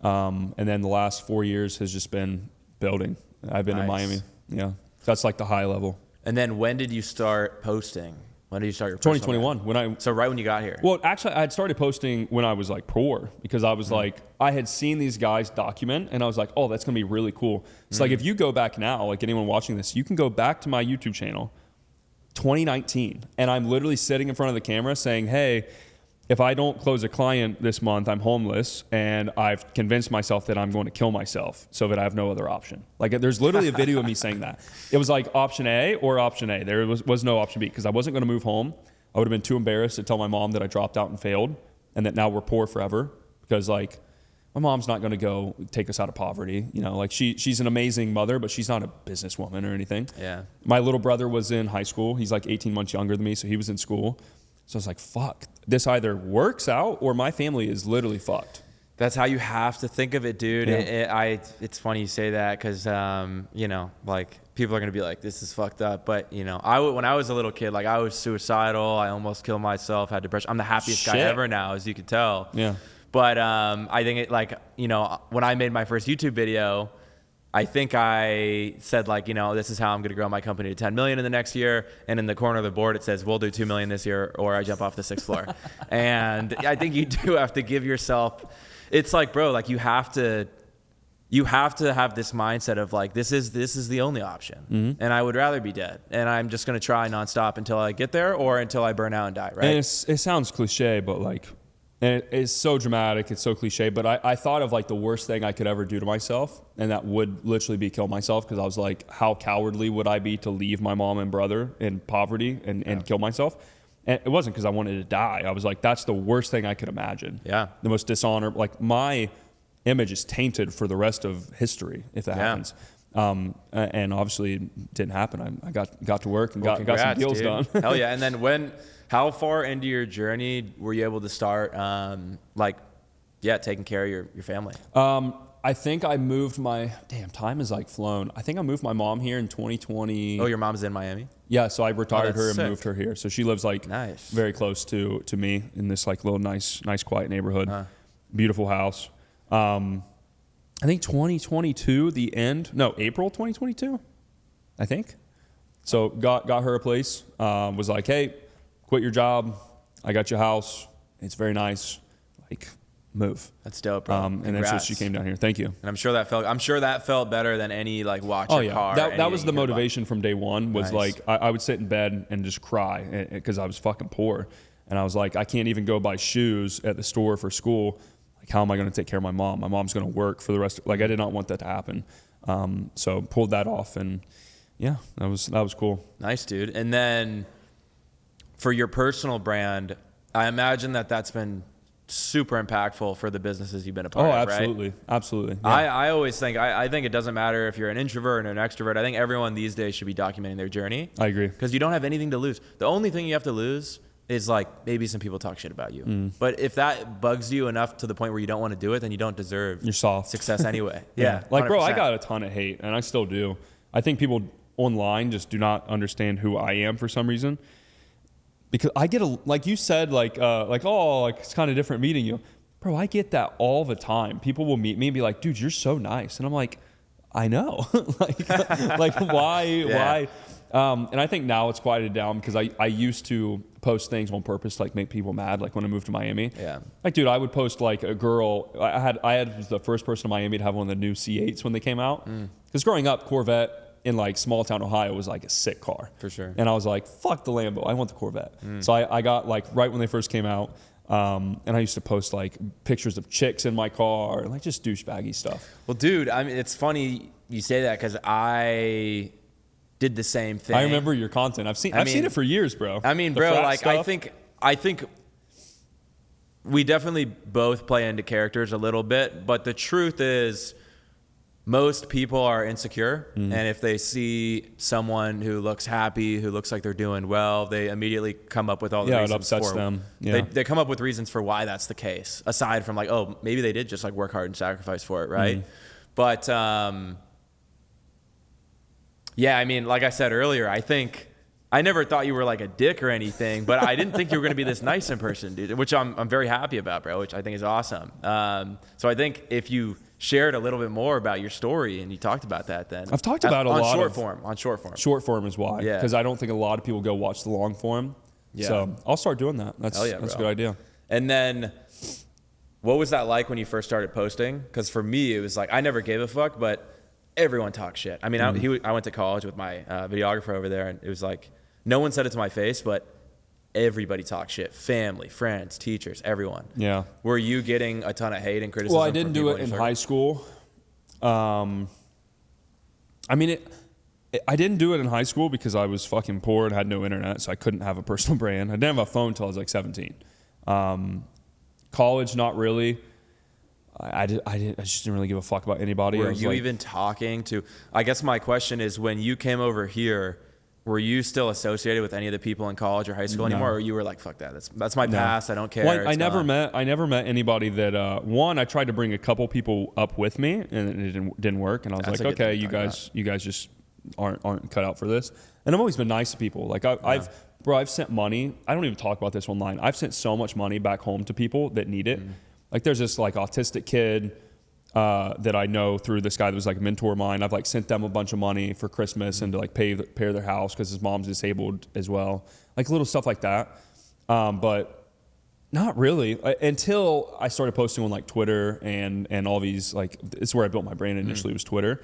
and then the last 4 years has just been building. I've been in Miami. Yeah, that's like the high level. And then when did you start posting? When did you start your personal 2021 So right when you got here. Well, actually, I had started posting when I was like poor because I was like, I had seen these guys document and I was like, oh, that's going to be really cool. It's like if you go back now, like anyone watching this, you can go back to my YouTube channel, 2019, and I'm literally sitting in front of the camera saying, hey, if I don't close a client this month, I'm homeless, and I've convinced myself that I'm going to kill myself so that I have no other option. Like, there's literally a video of me saying that. It was like option A or option A. There was no option B because I wasn't going to move home. I would have been too embarrassed to tell my mom that I dropped out and failed and that now we're poor forever because, like, my mom's not going to go take us out of poverty. You know, like, she's an amazing mother, but she's not a businesswoman or anything. Yeah. My little brother was in high school. He's like 18 months younger than me, so he was in school. So I was like, fuck, this either works out or my family is literally fucked. That's how you have to think of it, dude. Yeah. It's funny you say that because, you know, like, people are going to be like, this is fucked up. But, you know, when I was a little kid, like, I was suicidal. I almost killed myself, had depression. I'm the happiest guy ever now, as you can tell. Yeah. But I think it, like, you know, when I made my first YouTube video, I think I said, like, you know, this is how I'm going to grow my company to 10 million in the next year. And in the corner of the board, it says, we'll do 2 million this year or I jump off the 6th floor. And I think you do have to give yourself, it's like, bro, like, you have to have this mindset of, like, this is the only option. Mm-hmm. And I would rather be dead. And I'm just going to try nonstop until I get there or until I burn out and die, right? And it sounds cliche, but, like, and it's so dramatic, it's so cliche, but I thought of, like, the worst thing I could ever do to myself, and that would literally be kill myself, because I was like, how cowardly would I be to leave my mom and brother in poverty and kill myself? And it wasn't because I wanted to die. I was like, that's the worst thing I could imagine. Yeah. The most dishonor, like, my image is tainted for the rest of history if that happens. And obviously it didn't happen. I got to work and got some deals done. Hell yeah. And then how far into your journey were you able to start, taking care of your family? I think I moved time is like flown. I think I moved my mom here in 2020. Oh, your mom's in Miami? Yeah, so I retired her and sick. moved her here. So she lives like very close to me in this like little nice quiet neighborhood. Beautiful house. I think 2022, April 2022, I think. So got her a place, was like, hey, quit your job. I got your house. It's very nice. Like, move. That's dope, bro. And then so she came down here. Thank you. And I'm sure that felt better than any, like, watch a car. That was the motivation from day one, was like, I would sit in bed and just cry because I was fucking poor. And I was like, I can't even go buy shoes at the store for school. Like, how am I going to take care of my mom? My mom's going to work for the rest of, like, I did not want that to happen. So pulled that off, and yeah, that was cool. Nice, dude. And then for your personal brand, I imagine that's been super impactful for the businesses you've been a part of, right? Absolutely. Absolutely. Yeah. I always think, I think it doesn't matter if you're an introvert or an extrovert. I think everyone these days should be documenting their journey. I agree. Because you don't have anything to lose. The only thing you have to lose is, like, maybe some people talk shit about you. But if that bugs you enough to the point where you don't want to do it, then you don't deserve success anyway. Yeah. Like, 100%. Bro, I got a ton of hate, and I still do. I think people online just do not understand who I am for some reason. Because I get like you said, it's kind of different meeting you. Bro, I get that all the time. People will meet me and be like, dude, you're so nice. And I'm like, I know. Why? And I think now it's quieted down because I used to post things on purpose to, like, make people mad. Like, when I moved to Miami. Yeah. Like, dude, I would post, like, a girl. I was the first person in Miami to have one of the new C8s when they came out. Because growing up, Corvette in, like, small town Ohio was, like, a sick car. For sure. And I was like, fuck the Lambo. I want the Corvette. So I got, like, right when they first came out. And I used to post, like, pictures of chicks in my car, and, like, just douchebaggy stuff. Well, dude, I mean, it's funny you say that because I did the same thing. I remember your content. I've seen it for years, bro. I mean, bro, like, stuff. I think we definitely both play into characters a little bit, but the truth is most people are insecure, and if they see someone who looks happy, who looks like they're doing well, they immediately come up with all the reasons. It upsets them. Yeah. They come up with reasons for why that's the case, aside from, like, oh, maybe they did just, like, work hard and sacrifice for it, right? But yeah, I mean, like I said earlier, I think I never thought you were, like, a dick or anything, but I didn't think you were going to be this nice in person, dude, which I'm very happy about, bro, which I think is awesome. So I think if you shared a little bit more about your story and you talked about that, then I've talked about a lot on short form. Short form is why, because I don't think a lot of people go watch the long form. Yeah. So I'll start doing that. That's a good idea. And then what was that like when you first started posting? Because for me, it was like, I never gave a fuck, but everyone talks shit. I mean, I went to college with my videographer over there, and it was like, no one said it to my face, but everybody talks shit. Family, friends, teachers, everyone. Yeah. Were you getting a ton of hate and criticism? Well, I didn't do it in high school. I mean, I didn't do it in high school because I was fucking poor and had no internet, so I couldn't have a personal brand. I didn't have a phone until I was like 17. College, not really. I just didn't really give a fuck about anybody. Were you even talking to? I guess my question is, when you came over here, were you still associated with any of the people in college or high school anymore, or you were like, "Fuck that, that's my past. I don't care." Well, I never met anybody that. One, I tried to bring a couple people up with me, and it didn't work. And I was like, "Okay, you guys just aren't cut out for this." And I've always been nice to people. Like I've sent money. I don't even talk about this online. I've sent so much money back home to people that need it. Like there's this like autistic kid that I know through this guy that was like a mentor of mine. I've like sent them a bunch of money for Christmas and to like pay their house because his mom's disabled as well. Like little stuff like that. But not really until I started posting on like Twitter and all these like, it's where I built my brand initially was Twitter.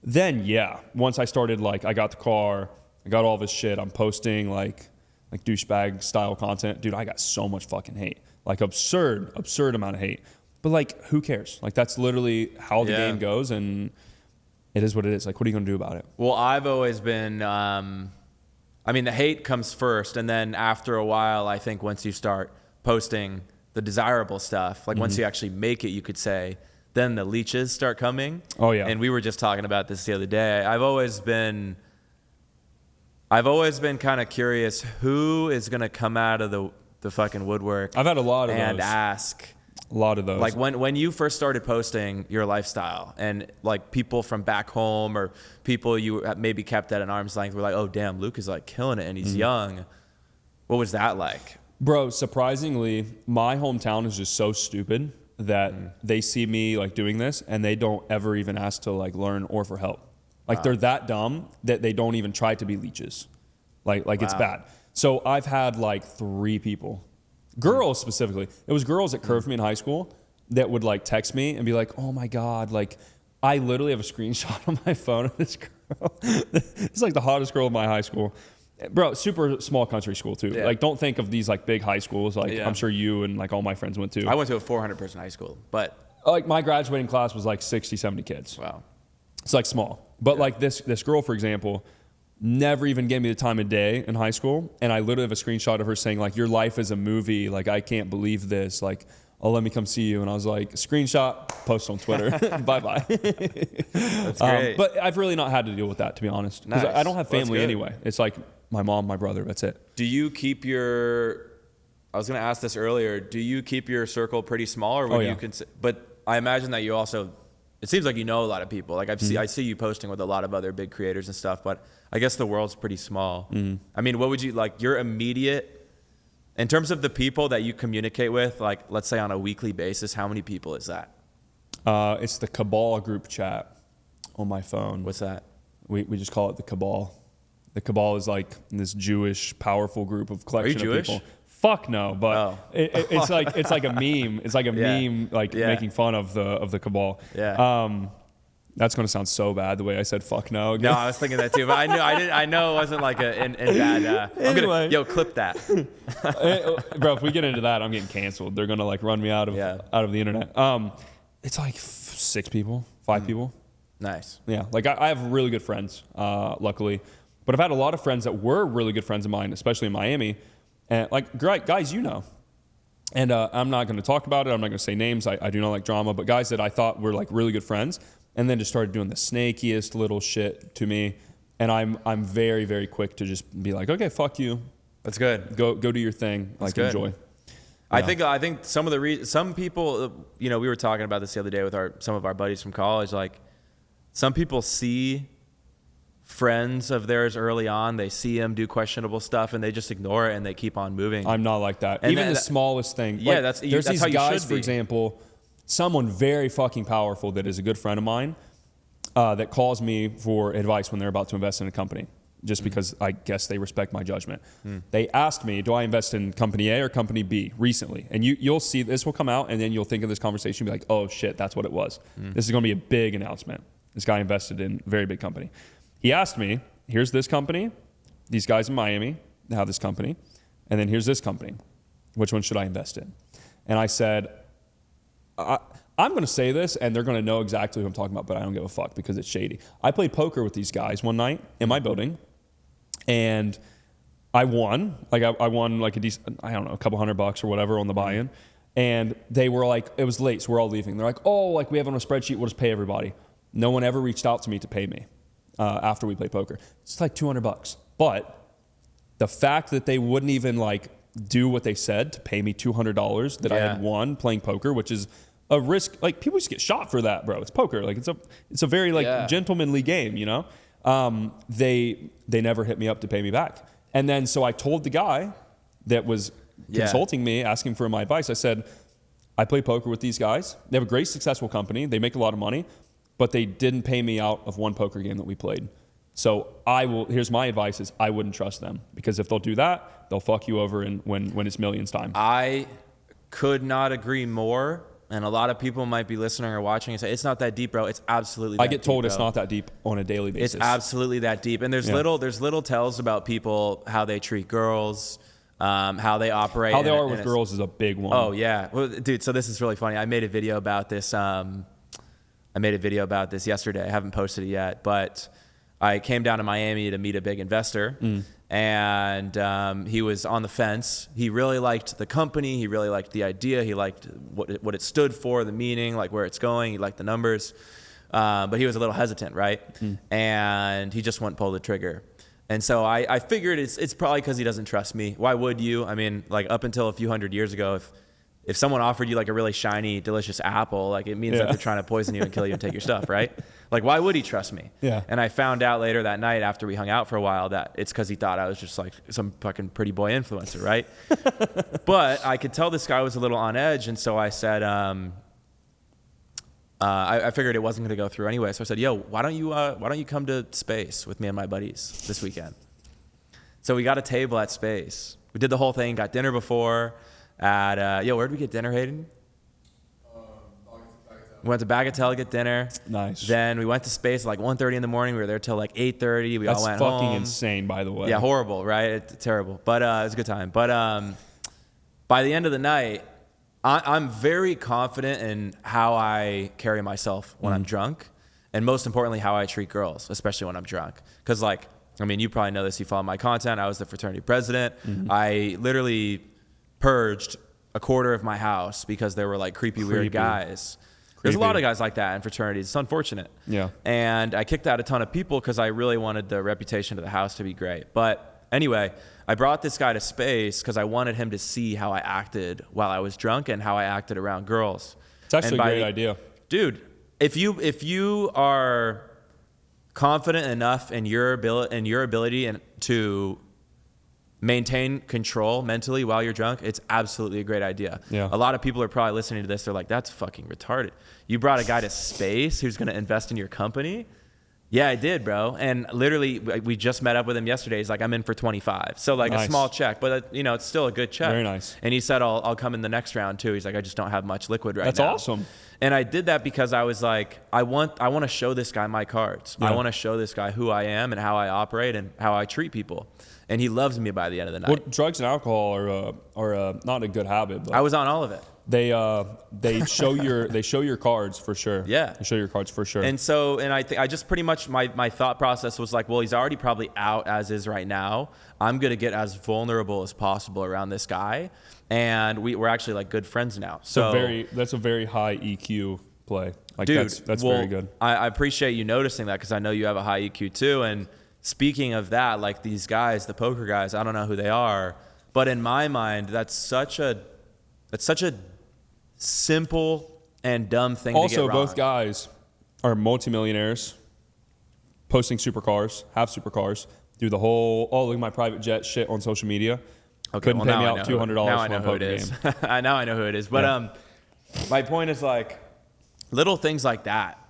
Then once I started like, I got the car, I got all this shit. I'm posting like douchebag style content. Dude, I got so much fucking hate. Like absurd amount of hate. But like, who cares? Like that's literally how the game goes, and it is what it is. Like, what are you gonna do about it? Well, I've always been. I mean, the hate comes first, and then after a while, I think once you start posting the desirable stuff, like once you actually make it, you could say, then the leeches start coming. Oh yeah. And we were just talking about this the other day. I've always been kind of curious who is gonna come out of the fucking woodwork. I've had a lot of and those. ask. A lot of those. Like when you first started posting your lifestyle, and like people from back home or people you maybe kept at an arm's length were like, "Oh damn, Luke is like killing it and he's young." What was that like? Bro, surprisingly, my hometown is just so stupid that they see me like doing this and they don't ever even ask to like learn or for help. Like they're that dumb that they don't even try to be leeches. Like it's bad. So I've had like 3 people. Girls specifically. It was girls that curved me in high school that would like text me and be like, "Oh my God, like I literally have a screenshot on my phone of this girl." It's like the hottest girl in my high school. Bro, super small country school too. Yeah. Like don't think of these like big high schools like I'm sure you and like all my friends went to. I went to a 400 person high school, but like my graduating class was like 60, 70 kids. Wow. It's like small. But like this girl, for example, never even gave me the time of day in high school. And I literally have a screenshot of her saying like, "Your life is a movie. Like, I can't believe this. Like, oh, let me come see you." And I was like, screenshot, post on Twitter. Bye-bye. That's great. But I've really not had to deal with that, to be honest. Because I don't have family anyway. It's like my mom, my brother, that's it. Do you keep I was going to ask this earlier, do you keep your circle pretty small, or would you consider, but I imagine that you also, it seems like you know a lot of people. Like I see you posting with a lot of other big creators and stuff, but I guess the world's pretty small. I mean, what would you like your immediate, in terms of the people that you communicate with, like let's say on a weekly basis, how many people is that? It's the Cabal group chat on my phone. What's that? We just call it the Cabal. The Cabal is like this Jewish powerful group of collection of people. Fuck no, but it's like a meme. It's like a meme, like making fun of the Cabal. Yeah. That's gonna sound so bad the way I said fuck no. No, I was thinking that too, but I know it wasn't like in bad. Anyway, clip that. Bro, if we get into that, I'm getting canceled. They're gonna like run me out of the internet. It's like 6 people, 5 people. Nice. Yeah, like I have really good friends, luckily, but I've had a lot of friends that were really good friends of mine, especially in Miami, and like great guys, you know. And I'm not going to talk about it. I'm not going to say names. I do not like drama, but guys that I thought were like really good friends, and then just started doing the snakiest little shit to me. And I'm very, very quick to just be like, okay, fuck you. That's good. Go do your thing. That's like good. Enjoy. Yeah. I think some of the some people, you know, we were talking about this the other day with some of our buddies from college. Like some people see friends of theirs early on, they see them do questionable stuff and they just ignore it and they keep on moving. I'm not like that. And even the smallest thing. Yeah, like, there's these how you guys, should for be. example, someone very fucking powerful that is a good friend of mine that calls me for advice when they're about to invest in a company. just because I guess they respect my judgment. They asked me, do I invest in company A or company B recently? And you'll see this will come out, and then you'll think of this conversation and be like, oh shit, that's what it was. This is going to be a big announcement. This guy invested in a very big company. He asked me, here's this company, these guys in Miami have this company, and then here's this company. Which one should I invest in? And I said, I'm going to say this, and they're going to know exactly who I'm talking about, but I don't give a fuck because it's shady. I played poker with these guys one night in my building, and I won. Like I won like a decent, I don't know, a couple $100 or whatever on the buy-in. And they were like, it was late, so we're all leaving. They're like, oh, like we have it on a spreadsheet, we'll just pay everybody. No one ever reached out to me to pay me after we played poker. It's like $200. But the fact that they wouldn't even like do what they said to pay me $200 that I had won playing poker, which is a risk. Like people just get shot for that, bro. It's poker. Like it's a very like gentlemanly game, you know? They never hit me up to pay me back. And then, so I told the guy that was consulting me, asking for my advice. I said, I play poker with these guys. They have a great successful company. They make a lot of money, but they didn't pay me out of one poker game that we played. So here's my advice is I wouldn't trust them, because if they'll do that, they'll fuck you over when it's millions time. I could not agree more. And a lot of people might be listening or watching and say, it's not that deep, bro. It's absolutely that deep. I get told it's not that deep on a daily basis. It's absolutely that deep. And there's little tells about people, how they treat girls, how they operate. How they are with girls is a big one. Oh, yeah. Well, dude, so this is really funny. I made a video about this. Yesterday. I haven't posted it yet, but I came down to Miami to meet a big investor. And he was on the fence. He really liked the company. He really liked the idea. He liked what it stood for, the meaning, like where it's going. He liked the numbers. But he was a little hesitant, right? And he just wouldn't pull the trigger. And so I figured it's probably because he doesn't trust me. Why would you? I mean, like up until a few hundred years ago, if someone offered you like a really shiny, delicious apple, like it means that they're trying to poison you and kill you and take your stuff, right? Like, why would he trust me? Yeah. And I found out later that night after we hung out for a while that it's because he thought I was just like some fucking pretty boy influencer, right? But I could tell this guy was a little on edge, and so I said, I figured it wasn't going to go through anyway. So I said, yo, why don't you come to Space with me and my buddies this weekend? So we got a table at Space. We did the whole thing, got dinner before. Where'd we get dinner, Hayden? We went to Bagatelle to get dinner. Nice. Then we went to Space at like 1:30 in the morning. We were there till like 8:30. We all went home. That's fucking insane, by the way. Yeah, horrible, right? It's terrible. But it was a good time. But by the end of the night, I'm very confident in how I carry myself when I'm drunk. And most importantly, how I treat girls, especially when I'm drunk. Because like, I mean, you probably know this. You follow my content. I was the fraternity president. I literally purged a quarter of my house because there were like creepy. Weird guys. There's a lot of guys like that in fraternities. It's unfortunate. Yeah. And I kicked out a ton of people because I really wanted the reputation of the house to be great. But anyway, I brought this guy to Space because I wanted him to see how I acted while I was drunk and how I acted around girls. It's actually a great idea. Dude, if you are confident enough in your ability and to maintain control mentally while you're drunk, it's absolutely a great idea. Yeah. A lot of people are probably listening to this. They're like, that's fucking retarded. You brought a guy to Space who's going to invest in your company? Yeah, I did, bro. And literally, we just met up with him yesterday. He's like, I'm in for 25. So like a small check, but it's still a good check. Very nice. And he said, I'll come in the next round too. He's like, I just don't have much liquid right now. That's awesome. And I did that because I was like, I want to show this guy my cards. Yeah. I want to show this guy who I am and how I operate and how I treat people. And he loves me by the end of the night. Well, drugs and alcohol are not a good habit. But I was on all of it. They show your cards for sure. Yeah, they show your cards for sure. And so, I just pretty much my thought process was like, well, he's already probably out as is right now. I'm gonna get as vulnerable as possible around this guy, and we're actually like good friends now. So that's a very high EQ play. Like, dude, that's very good. I appreciate you noticing that because I know you have a high EQ too. And speaking of that, like these guys, the poker guys, I don't know who they are, but in my mind, that's such a simple and dumb thing to get wrong. Also, both guys are multimillionaires, posting supercars, have supercars, do the whole, look at my private jet shit on social media. Okay, Couldn't pay me out $200 for a poker game. Now I know who it is. But my point is like little things like that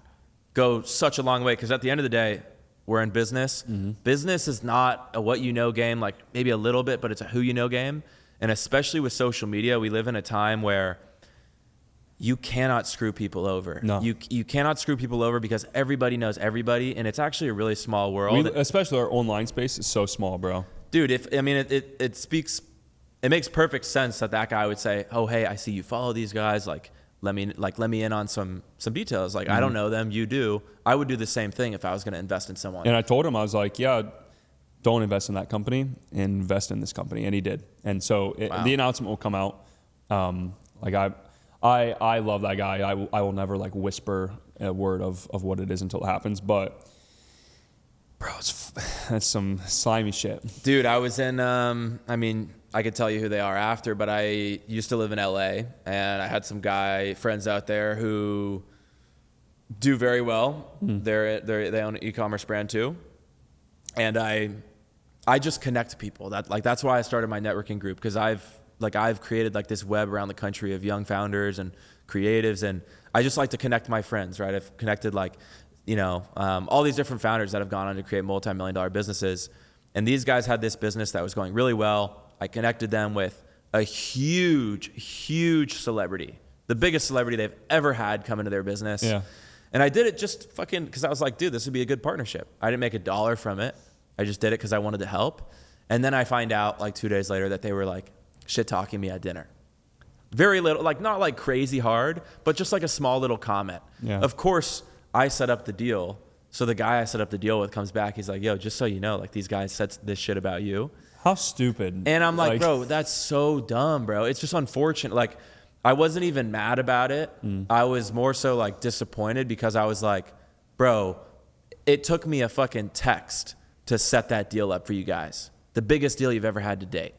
go such a long way because at the end of the day, we're in business. Business is not a what you know game, like maybe a little bit, but it's a who you know game. And especially with social media, we live in a time where you cannot screw people over. No. You cannot screw people over because everybody knows everybody, and it's actually a really small world. Especially our online space is so small, bro. Dude, it makes perfect sense that guy would say, "Oh, hey, I see you follow these guys. Like, let me in on some details. Like, I don't know them, you do. I would do the same thing if I was going to invest in someone." And I told him, I was like, yeah, don't invest in that company, invest in this company. And he did. And so the announcement will come out. I love that guy. I will never like whisper a word of what it is until it happens. But bro, that's some slimy shit. Dude, I was in, I could tell you who they are after, but I used to live in LA, and I had some friends out there who do very well. They own an e-commerce brand too. And I just connect people. That's why I started my networking group, because I've created like this web around the country of young founders and creatives, and I just like to connect my friends, right? I've connected all these different founders that have gone on to create multi-million-dollar businesses. And these guys had this business that was going really well. I connected them with a huge, huge celebrity, the biggest celebrity they've ever had come into their business. Yeah. And I did it just fucking because I was like, dude, this would be a good partnership. I didn't make $1 from it. I just did it because I wanted to help. And then I find out like 2 days later that they were like shit talking me at dinner. Very little, like not like crazy hard, but just like a small little comment. Yeah. Of course, I set up the deal. So the guy I set up the deal with comes back. He's like, yo, just so you know, like these guys said this shit about you. How stupid. And I'm like, bro, that's so dumb, bro. It's just unfortunate. Like, I wasn't even mad about it. I was more so like disappointed because I was like, bro, it took me a fucking text to set that deal up for you guys. The biggest deal you've ever had to date.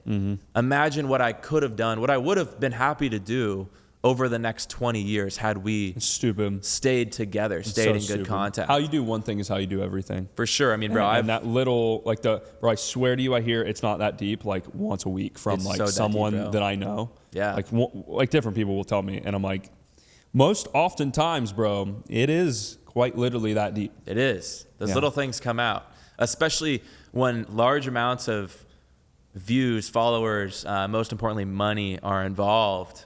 Imagine what I could have done, what I would have been happy to do over the next 20 years had we stayed together, stayed in good contact. How you do one thing is how you do everything. For sure. I mean, bro, and that little, bro, I swear to you, I hear it's not that deep, like once a week from like someone that I know. Yeah. Like different people will tell me, and I'm like, most oftentimes, bro, it is quite literally that deep. It is. Those little things come out, especially when large amounts of views, followers, most importantly, money are involved.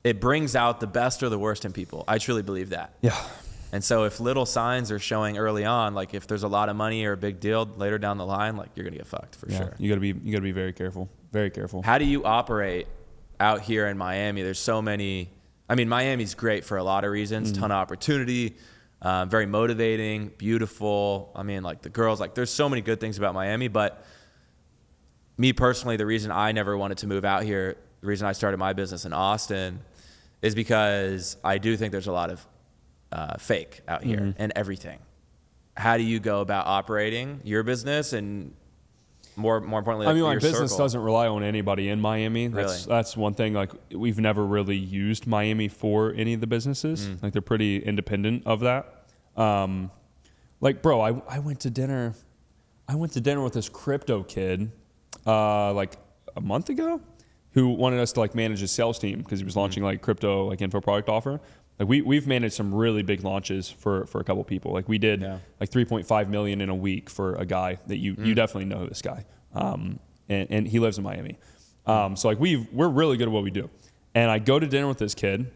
It brings out the best or the worst in people. I truly believe that. Yeah. And so if little signs are showing early on, like if there's a lot of money or a big deal later down the line, like you're gonna get fucked for sure. You gotta be very careful. Very careful. How do you operate out here in Miami? There's so many. I mean, Miami's great for a lot of reasons. Ton of opportunity, very motivating, beautiful. I mean, like the girls, like there's so many good things about Miami. But me personally, the reason I never wanted to move out here, the reason I started my business in Austin is because I do think there's a lot of fake out here and everything. How do you go about operating your business and more importantly, like my your business circle? doesn't rely on anybody in Miami. That's one thing. Like we've never really used Miami for any of the businesses. Like they're pretty independent of that. Like bro, I went to dinner. I went to dinner with this crypto kid like a month ago, who wanted us to like manage his sales team because he was launching like crypto like info product offer. Like we've managed some really big launches for a couple people. Like we did like 3.5 million in a week for a guy that you definitely know this guy. And he lives in Miami. So like we're really good at what we do. And I go to dinner with this kid,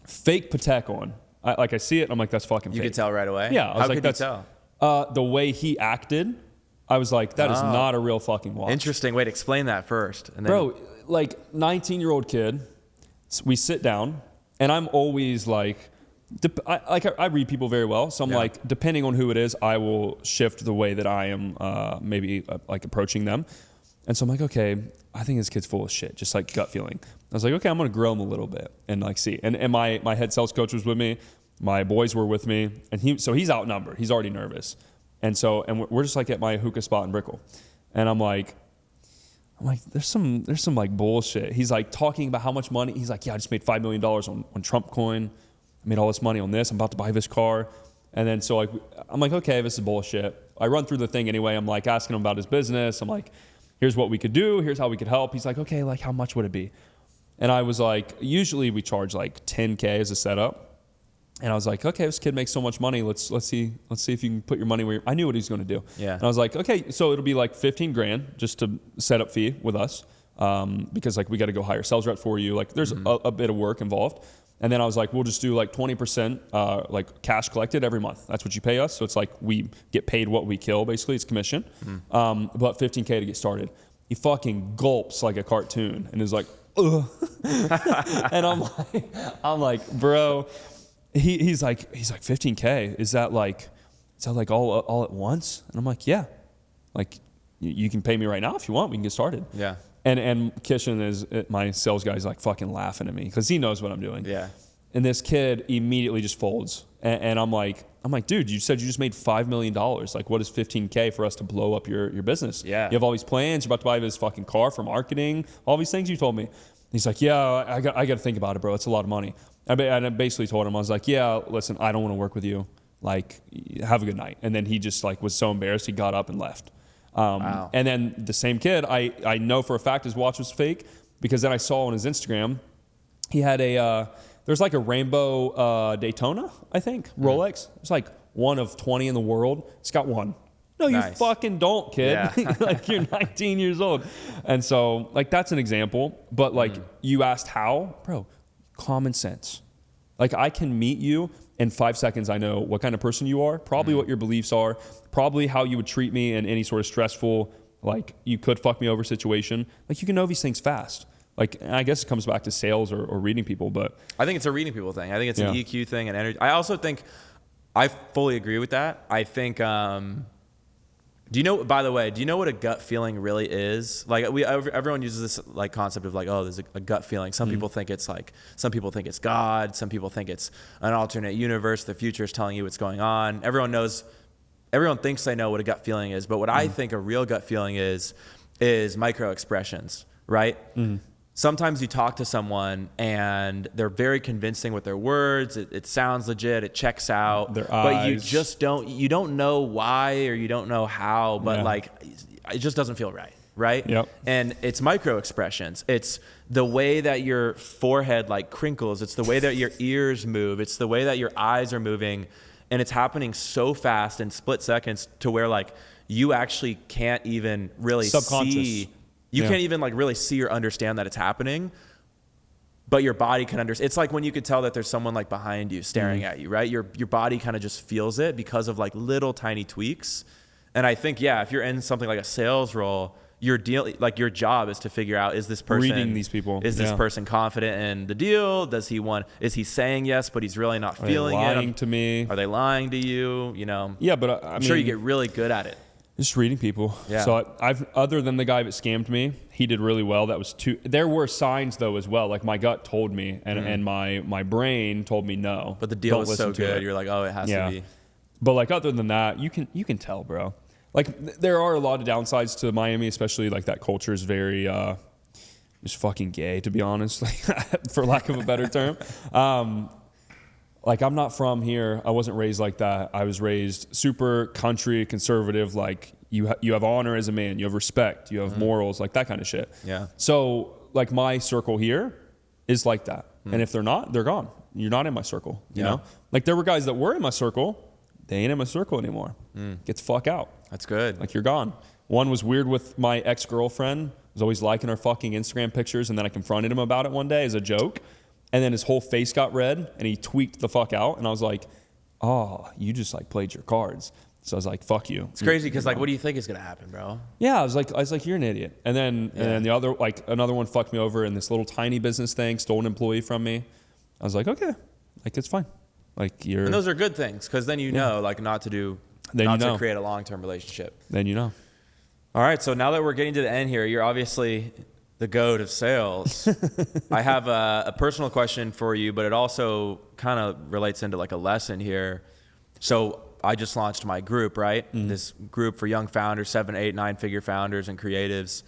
fake Patek on. I see it and I'm like, that's fucking fake. You could tell right away? Yeah. I was How like, could you tell? The way he acted, I was like, that is not a real fucking watch. Interesting. Wait, explain that first. And then bro, like 19-year-old kid, we sit down and I'm always like, I read people very well. So I'm like, depending on who it is, I will shift the way that I am like approaching them. And so I'm like, okay, I think this kid's full of shit, just like gut feeling. I was like, okay, I'm going to grill him a little bit and like see. And my head sales coach was with me. My boys were with me. And he's outnumbered. He's already nervous. And we're just like at my hookah spot in Brickell. And I'm like, there's some like bullshit. He's like talking about how much money. He's like, yeah, I just made $5 million on Trump coin. I made all this money on this. I'm about to buy this car. And then so like, I'm like, okay, this is bullshit. I run through the thing anyway. I'm like asking him about his business. I'm like, here's what we could do. Here's how we could help. He's like, okay, like how much would it be? And I was like, usually we charge like $10K as a setup. And I was like, okay, this kid makes so much money. Let's see if you can put your money where I knew what he was going to do. Yeah. And I was like, okay, so it'll be like 15 grand just to set up fee with us. Because like we got to go hire sales rep for you. Like there's a bit of work involved. And then I was like, we'll just do like 20% like cash collected every month. That's what you pay us. So it's like we get paid what we kill, basically. It's commission. About $15K to get started. He fucking gulps like a cartoon and is like, ugh. And I'm like, bro. He's like 15K. Is that like all at once? And I'm like, yeah. Like you can pay me right now if you want. We can get started. Yeah. And Kishan is my sales guy's like fucking laughing at me because he knows what I'm doing. Yeah. And this kid immediately just folds. And I'm like, dude, you said you just made $5 million. Like, what is 15K for us to blow up your business? Yeah. You have all these plans. You're about to buy this fucking car for marketing. All these things you told me. He's like, yeah, I got to think about it, bro. It's a lot of money. And I basically told him, I was like, yeah, listen, I don't want to work with you. Like, have a good night. And then he just like was so embarrassed. He got up and left. Wow. And then the same kid, I know for a fact his watch was fake because then I saw on his Instagram, he had there's like a rainbow Daytona, I think, Rolex. It's like one of 20 in the world. It's got one. No, you fucking don't, kid. Yeah. Like you're 19 years old. And so like that's an example. But like you asked how, bro, common sense. Like I can meet you in 5 seconds. I know what kind of person you are, probably what your beliefs are, probably how you would treat me in any sort of stressful, like you could fuck me over situation. Like you can know these things fast. Like, I guess it comes back to sales or reading people, but I think it's a reading people thing. I think it's an EQ thing and energy. I also think I fully agree with that. I think, do you know what a gut feeling really is? Like everyone uses this like concept of like, oh, there's a gut feeling. Some people think it's God. Some people think it's an alternate universe. The future is telling you what's going on. Everyone thinks they know what a gut feeling is. But what I think a real gut feeling is micro expressions, right? Sometimes you talk to someone and they're very convincing with their words. It sounds legit. It checks out. Their eyes. But you don't know why or you don't know how, but like it just doesn't feel right. Right? Yep. And it's micro expressions. It's the way that your forehead like crinkles. It's the way that your ears move. It's the way that your eyes are moving. And it's happening so fast in split seconds to where like you actually can't even really see. You can't even like really see or understand that it's happening, but your body can understand. It's like when you could tell that there's someone like behind you staring at you, right? Your body kind of just feels it because of like little tiny tweaks. And I think, if you're in something like a sales role, your job is to figure out, is this person reading these people? Is this person confident in the deal? Is he saying yes, but he's really not feeling it? Are they lying to me? Are they lying to you? You know? Yeah, but I'm sure you get really good at it. Just reading people. Yeah. So I've other than the guy that scammed me, he did really well. That was there were signs though as well. Like my gut told me and my brain told me no. But the deal was so good. You're like, oh, it has to be. But like other than that, you can tell, bro. Like there are a lot of downsides to Miami, especially like that culture is very just fucking gay, to be honest, like, for lack of a better term. Like I'm not from here. I wasn't raised like that. I was raised super country, conservative. Like you have honor as a man. You have respect. You have morals, like that kind of shit. Yeah. So like my circle here is like that. And if they're not, they're gone. You're not in my circle. You know. Like there were guys that were in my circle. They ain't in my circle anymore. Get the fuck out. That's good. Like you're gone. One was weird with my ex-girlfriend. Was always liking her fucking Instagram pictures, and then I confronted him about it one day as a joke. And then his whole face got red and he tweaked the fuck out. And I was like, oh, you just like played your cards. So I was like, fuck you. It's crazy because like, what do you think is going to happen, bro? Yeah, I was like, you're an idiot. And then the other, like another one fucked me over in this little tiny business thing, stole an employee from me. I was like, okay, like it's fine. Like and those are good things because then you know like not to create a long-term relationship. Then you know. All right, so now that we're getting to the end here, you're obviously the GOAT of sales. I have a personal question for you, but it also kind of relates into like a lesson here. So I just launched my group, right? This group for young founders, 7, 8, 9-figure founders and creatives.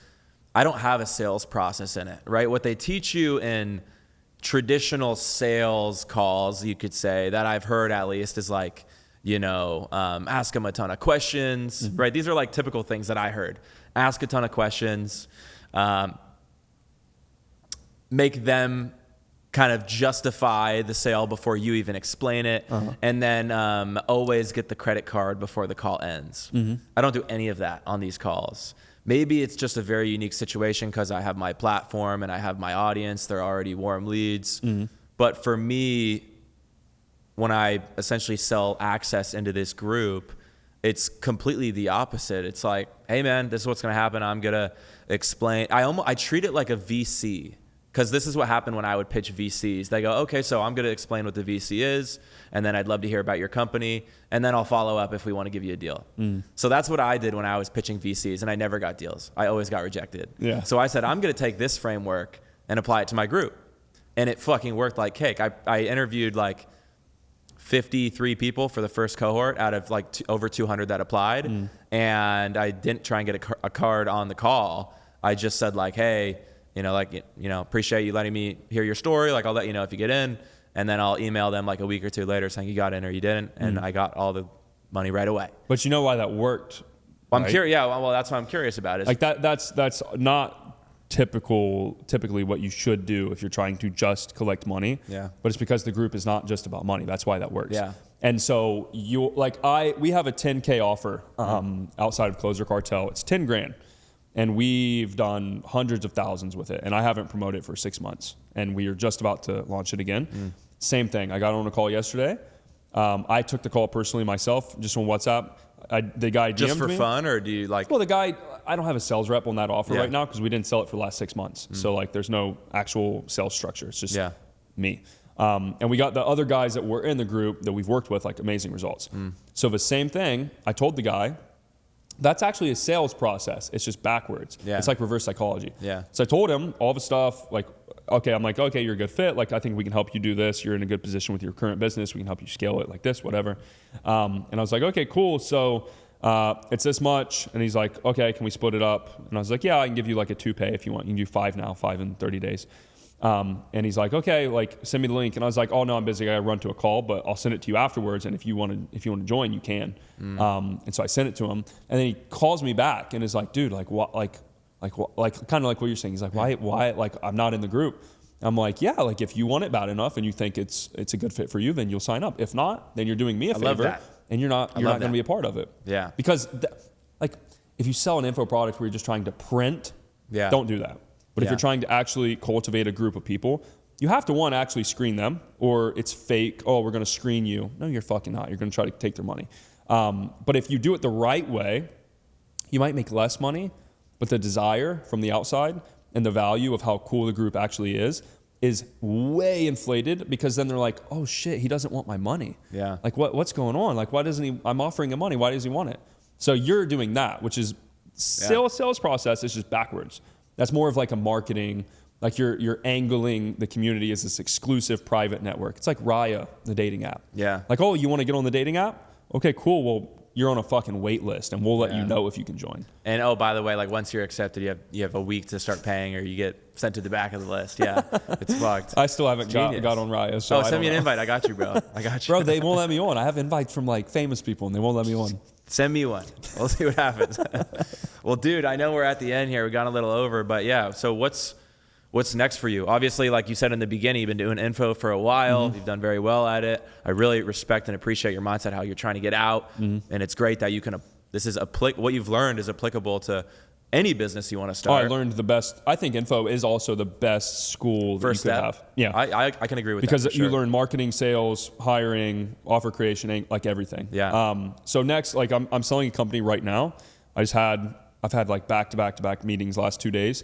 I don't have a sales process in it, right? What they teach you in traditional sales calls, you could say, that I've heard at least, is like, ask them a ton of questions, right? These are like typical things that I heard. Ask a ton of questions. Make them kind of justify the sale before you even explain it, and then always get the credit card before the call ends. I don't do any of that on these calls. Maybe it's just a very unique situation because I have my platform and I have my audience. They're already warm leads. But for me, when I essentially sell access into this group, it's completely the opposite. It's like, hey man, this is what's going to happen. I'm going to explain. I treat it like a VC. Because this is what happened when I would pitch VCs. They go, okay, so I'm going to explain what the VC is, and then I'd love to hear about your company, and then I'll follow up if we want to give you a deal. So that's what I did when I was pitching VCs, and I never got deals. I always got rejected. Yeah. So I said, I'm going to take this framework and apply it to my group. And it fucking worked like cake. I interviewed like 53 people for the first cohort out of like over 200 that applied, and I didn't try and get a card on the call. I just said like, hey, appreciate you letting me hear your story. Like, I'll let you know if you get in, and then I'll email them like a week or two later saying you got in or you didn't, and I got all the money right away. But you know why that worked? Well, I'm curious. Yeah, well, that's what I'm curious about. Is like that's not typically what you should do if you're trying to just collect money. Yeah. But it's because the group is not just about money. That's why that works. Yeah. And so we have a 10K offer outside of Closer Cartel. It's 10 grand. And we've done hundreds of thousands with it. And I haven't promoted it for 6 months. And we are just about to launch it again. Same thing. I got on a call yesterday. I took the call personally myself, just on WhatsApp. The guy DM'd just for me. fun, or do you like? Well, the guy, I don't have a sales rep on that offer right now because we didn't sell it for the last 6 months. So like there's no actual sales structure. It's just me. And we got the other guys that were in the group that we've worked with, like amazing results. So the same thing, I told the guy, that's actually a sales process. It's just backwards. Yeah. It's like reverse psychology. Yeah. So I told him all the stuff, like, okay, you're a good fit. Like, I think we can help you do this. You're in a good position with your current business. We can help you scale it like this, whatever. And I was like, okay, cool. So it's this much. And he's like, okay, can we split it up? And I was like, yeah, I can give you like a 2-pay if you want. You can do 5 now, 5 in 30 days. And he's like, okay, like send me the link. And I was like, oh no, I'm busy. I gotta run to a call, but I'll send it to you afterwards. And if you want to join, you can. And so I sent it to him, and then he calls me back and is like, dude, like what, like kind of like what you're saying. He's like, why, like I'm not in the group. I'm like, yeah, like if you want it bad enough and you think it's a good fit for you, then you'll sign up. If not, then you're doing me a favor and you're not going to be a part of it. Yeah. Because like if you sell an info product where you're just trying to print, don't do that. But if you're trying to actually cultivate a group of people, you have to actually screen them, or it's fake. Oh, we're going to screen you. No, you're fucking not. You're going to try to take their money. But if you do it the right way, you might make less money, but the desire from the outside and the value of how cool the group actually is way inflated, because then they're like, oh shit, he doesn't want my money. Yeah. Like what's going on? Like, why doesn't he, I'm offering him money. Why does he want it? So you're doing that, which is sales process is just backwards. That's more of like a marketing, like you're angling the community as this exclusive private network. It's like Raya, the dating app. Yeah. Like, oh, you want to get on the dating app? Okay, cool. Well, you're on a fucking wait list, and we'll let you know if you can join. And oh, by the way, like once you're accepted, you have a week to start paying, or you get sent to the back of the list. Yeah, it's fucked. I still haven't got on Raya. So send me an invite. I got you, bro. I got you. Bro, they won't let me on. I have invites from like famous people, and they won't let me on. Send me one. We'll see what happens. Well, dude, I know we're at the end here. We got a little over, but yeah. So what's next for you? Obviously, like you said in the beginning, you've been doing info for a while. You've done very well at it. I really respect and appreciate your mindset, how you're trying to get out. And it's great that you can, what you've learned is applicable to any business you want to start. I learned the best. I think info is also the best school that you could have. Yeah. I can agree with that. Because you learn marketing, sales, hiring, offer creation, like everything. Yeah. So next, like I'm selling a company right now. I've had like back-to-back meetings last 2 days.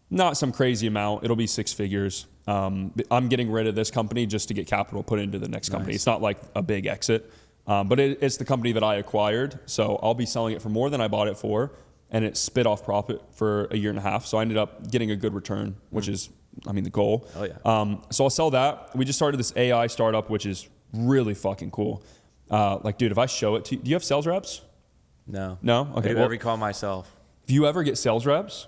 Not some crazy amount. It'll be 6 figures. I'm getting rid of this company just to get capital put into the next company. Nice. It's not like a big exit, but it's the company that I acquired. So I'll be selling it for more than I bought it for, and it spit off profit for a year and a half. So I ended up getting a good return, which is, the goal. Oh yeah. So I'll sell that. We just started this AI startup, which is really fucking cool. Like, dude, if I show it to you, do you have sales reps? No. No? Okay. I recall myself. If you ever get sales reps,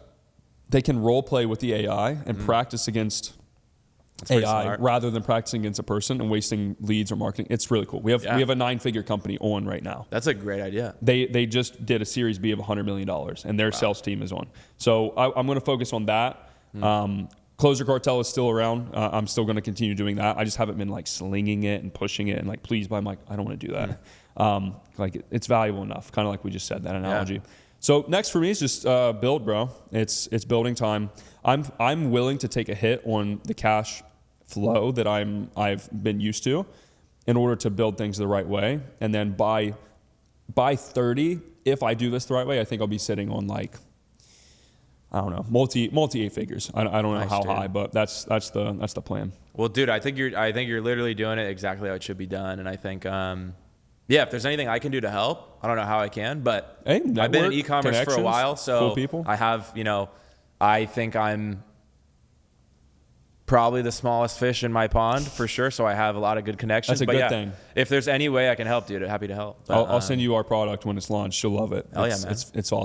they can role play with the AI and practice against AI rather than practicing against a person and wasting leads or marketing. It's really cool. We have a 9-figure company on right now. That's a great idea. They just did a Series B of $100 million, and their sales team is on. So I'm going to focus on that. Closer Cartel is still around. I'm still going to continue doing that. I just haven't been like slinging it and pushing it and like, please buy. I'm like, I don't want to do that. Like it's valuable enough, kind of like we just said, that analogy. Yeah. So next for me is just build, bro. It's building time. I'm willing to take a hit on the cash flow that I've been used to in order to build things the right way. And then by 30, if I do this the right way, I think I'll be sitting on like, I don't know, multi 8 figures. I don't know how high, but that's the plan. Well, dude, I think you're literally doing it exactly how it should be done. And I think, yeah, if there's anything I can do to help, I don't know how I can, but hey, I've been in e-commerce for a while. So cool people. I have, I think I'm probably the smallest fish in my pond for sure. So I have a lot of good connections. That's a good thing. If there's any way I can help, dude, happy to help. But, I'll send you our product when it's launched. You'll love it. Hell yeah, man. It's awesome.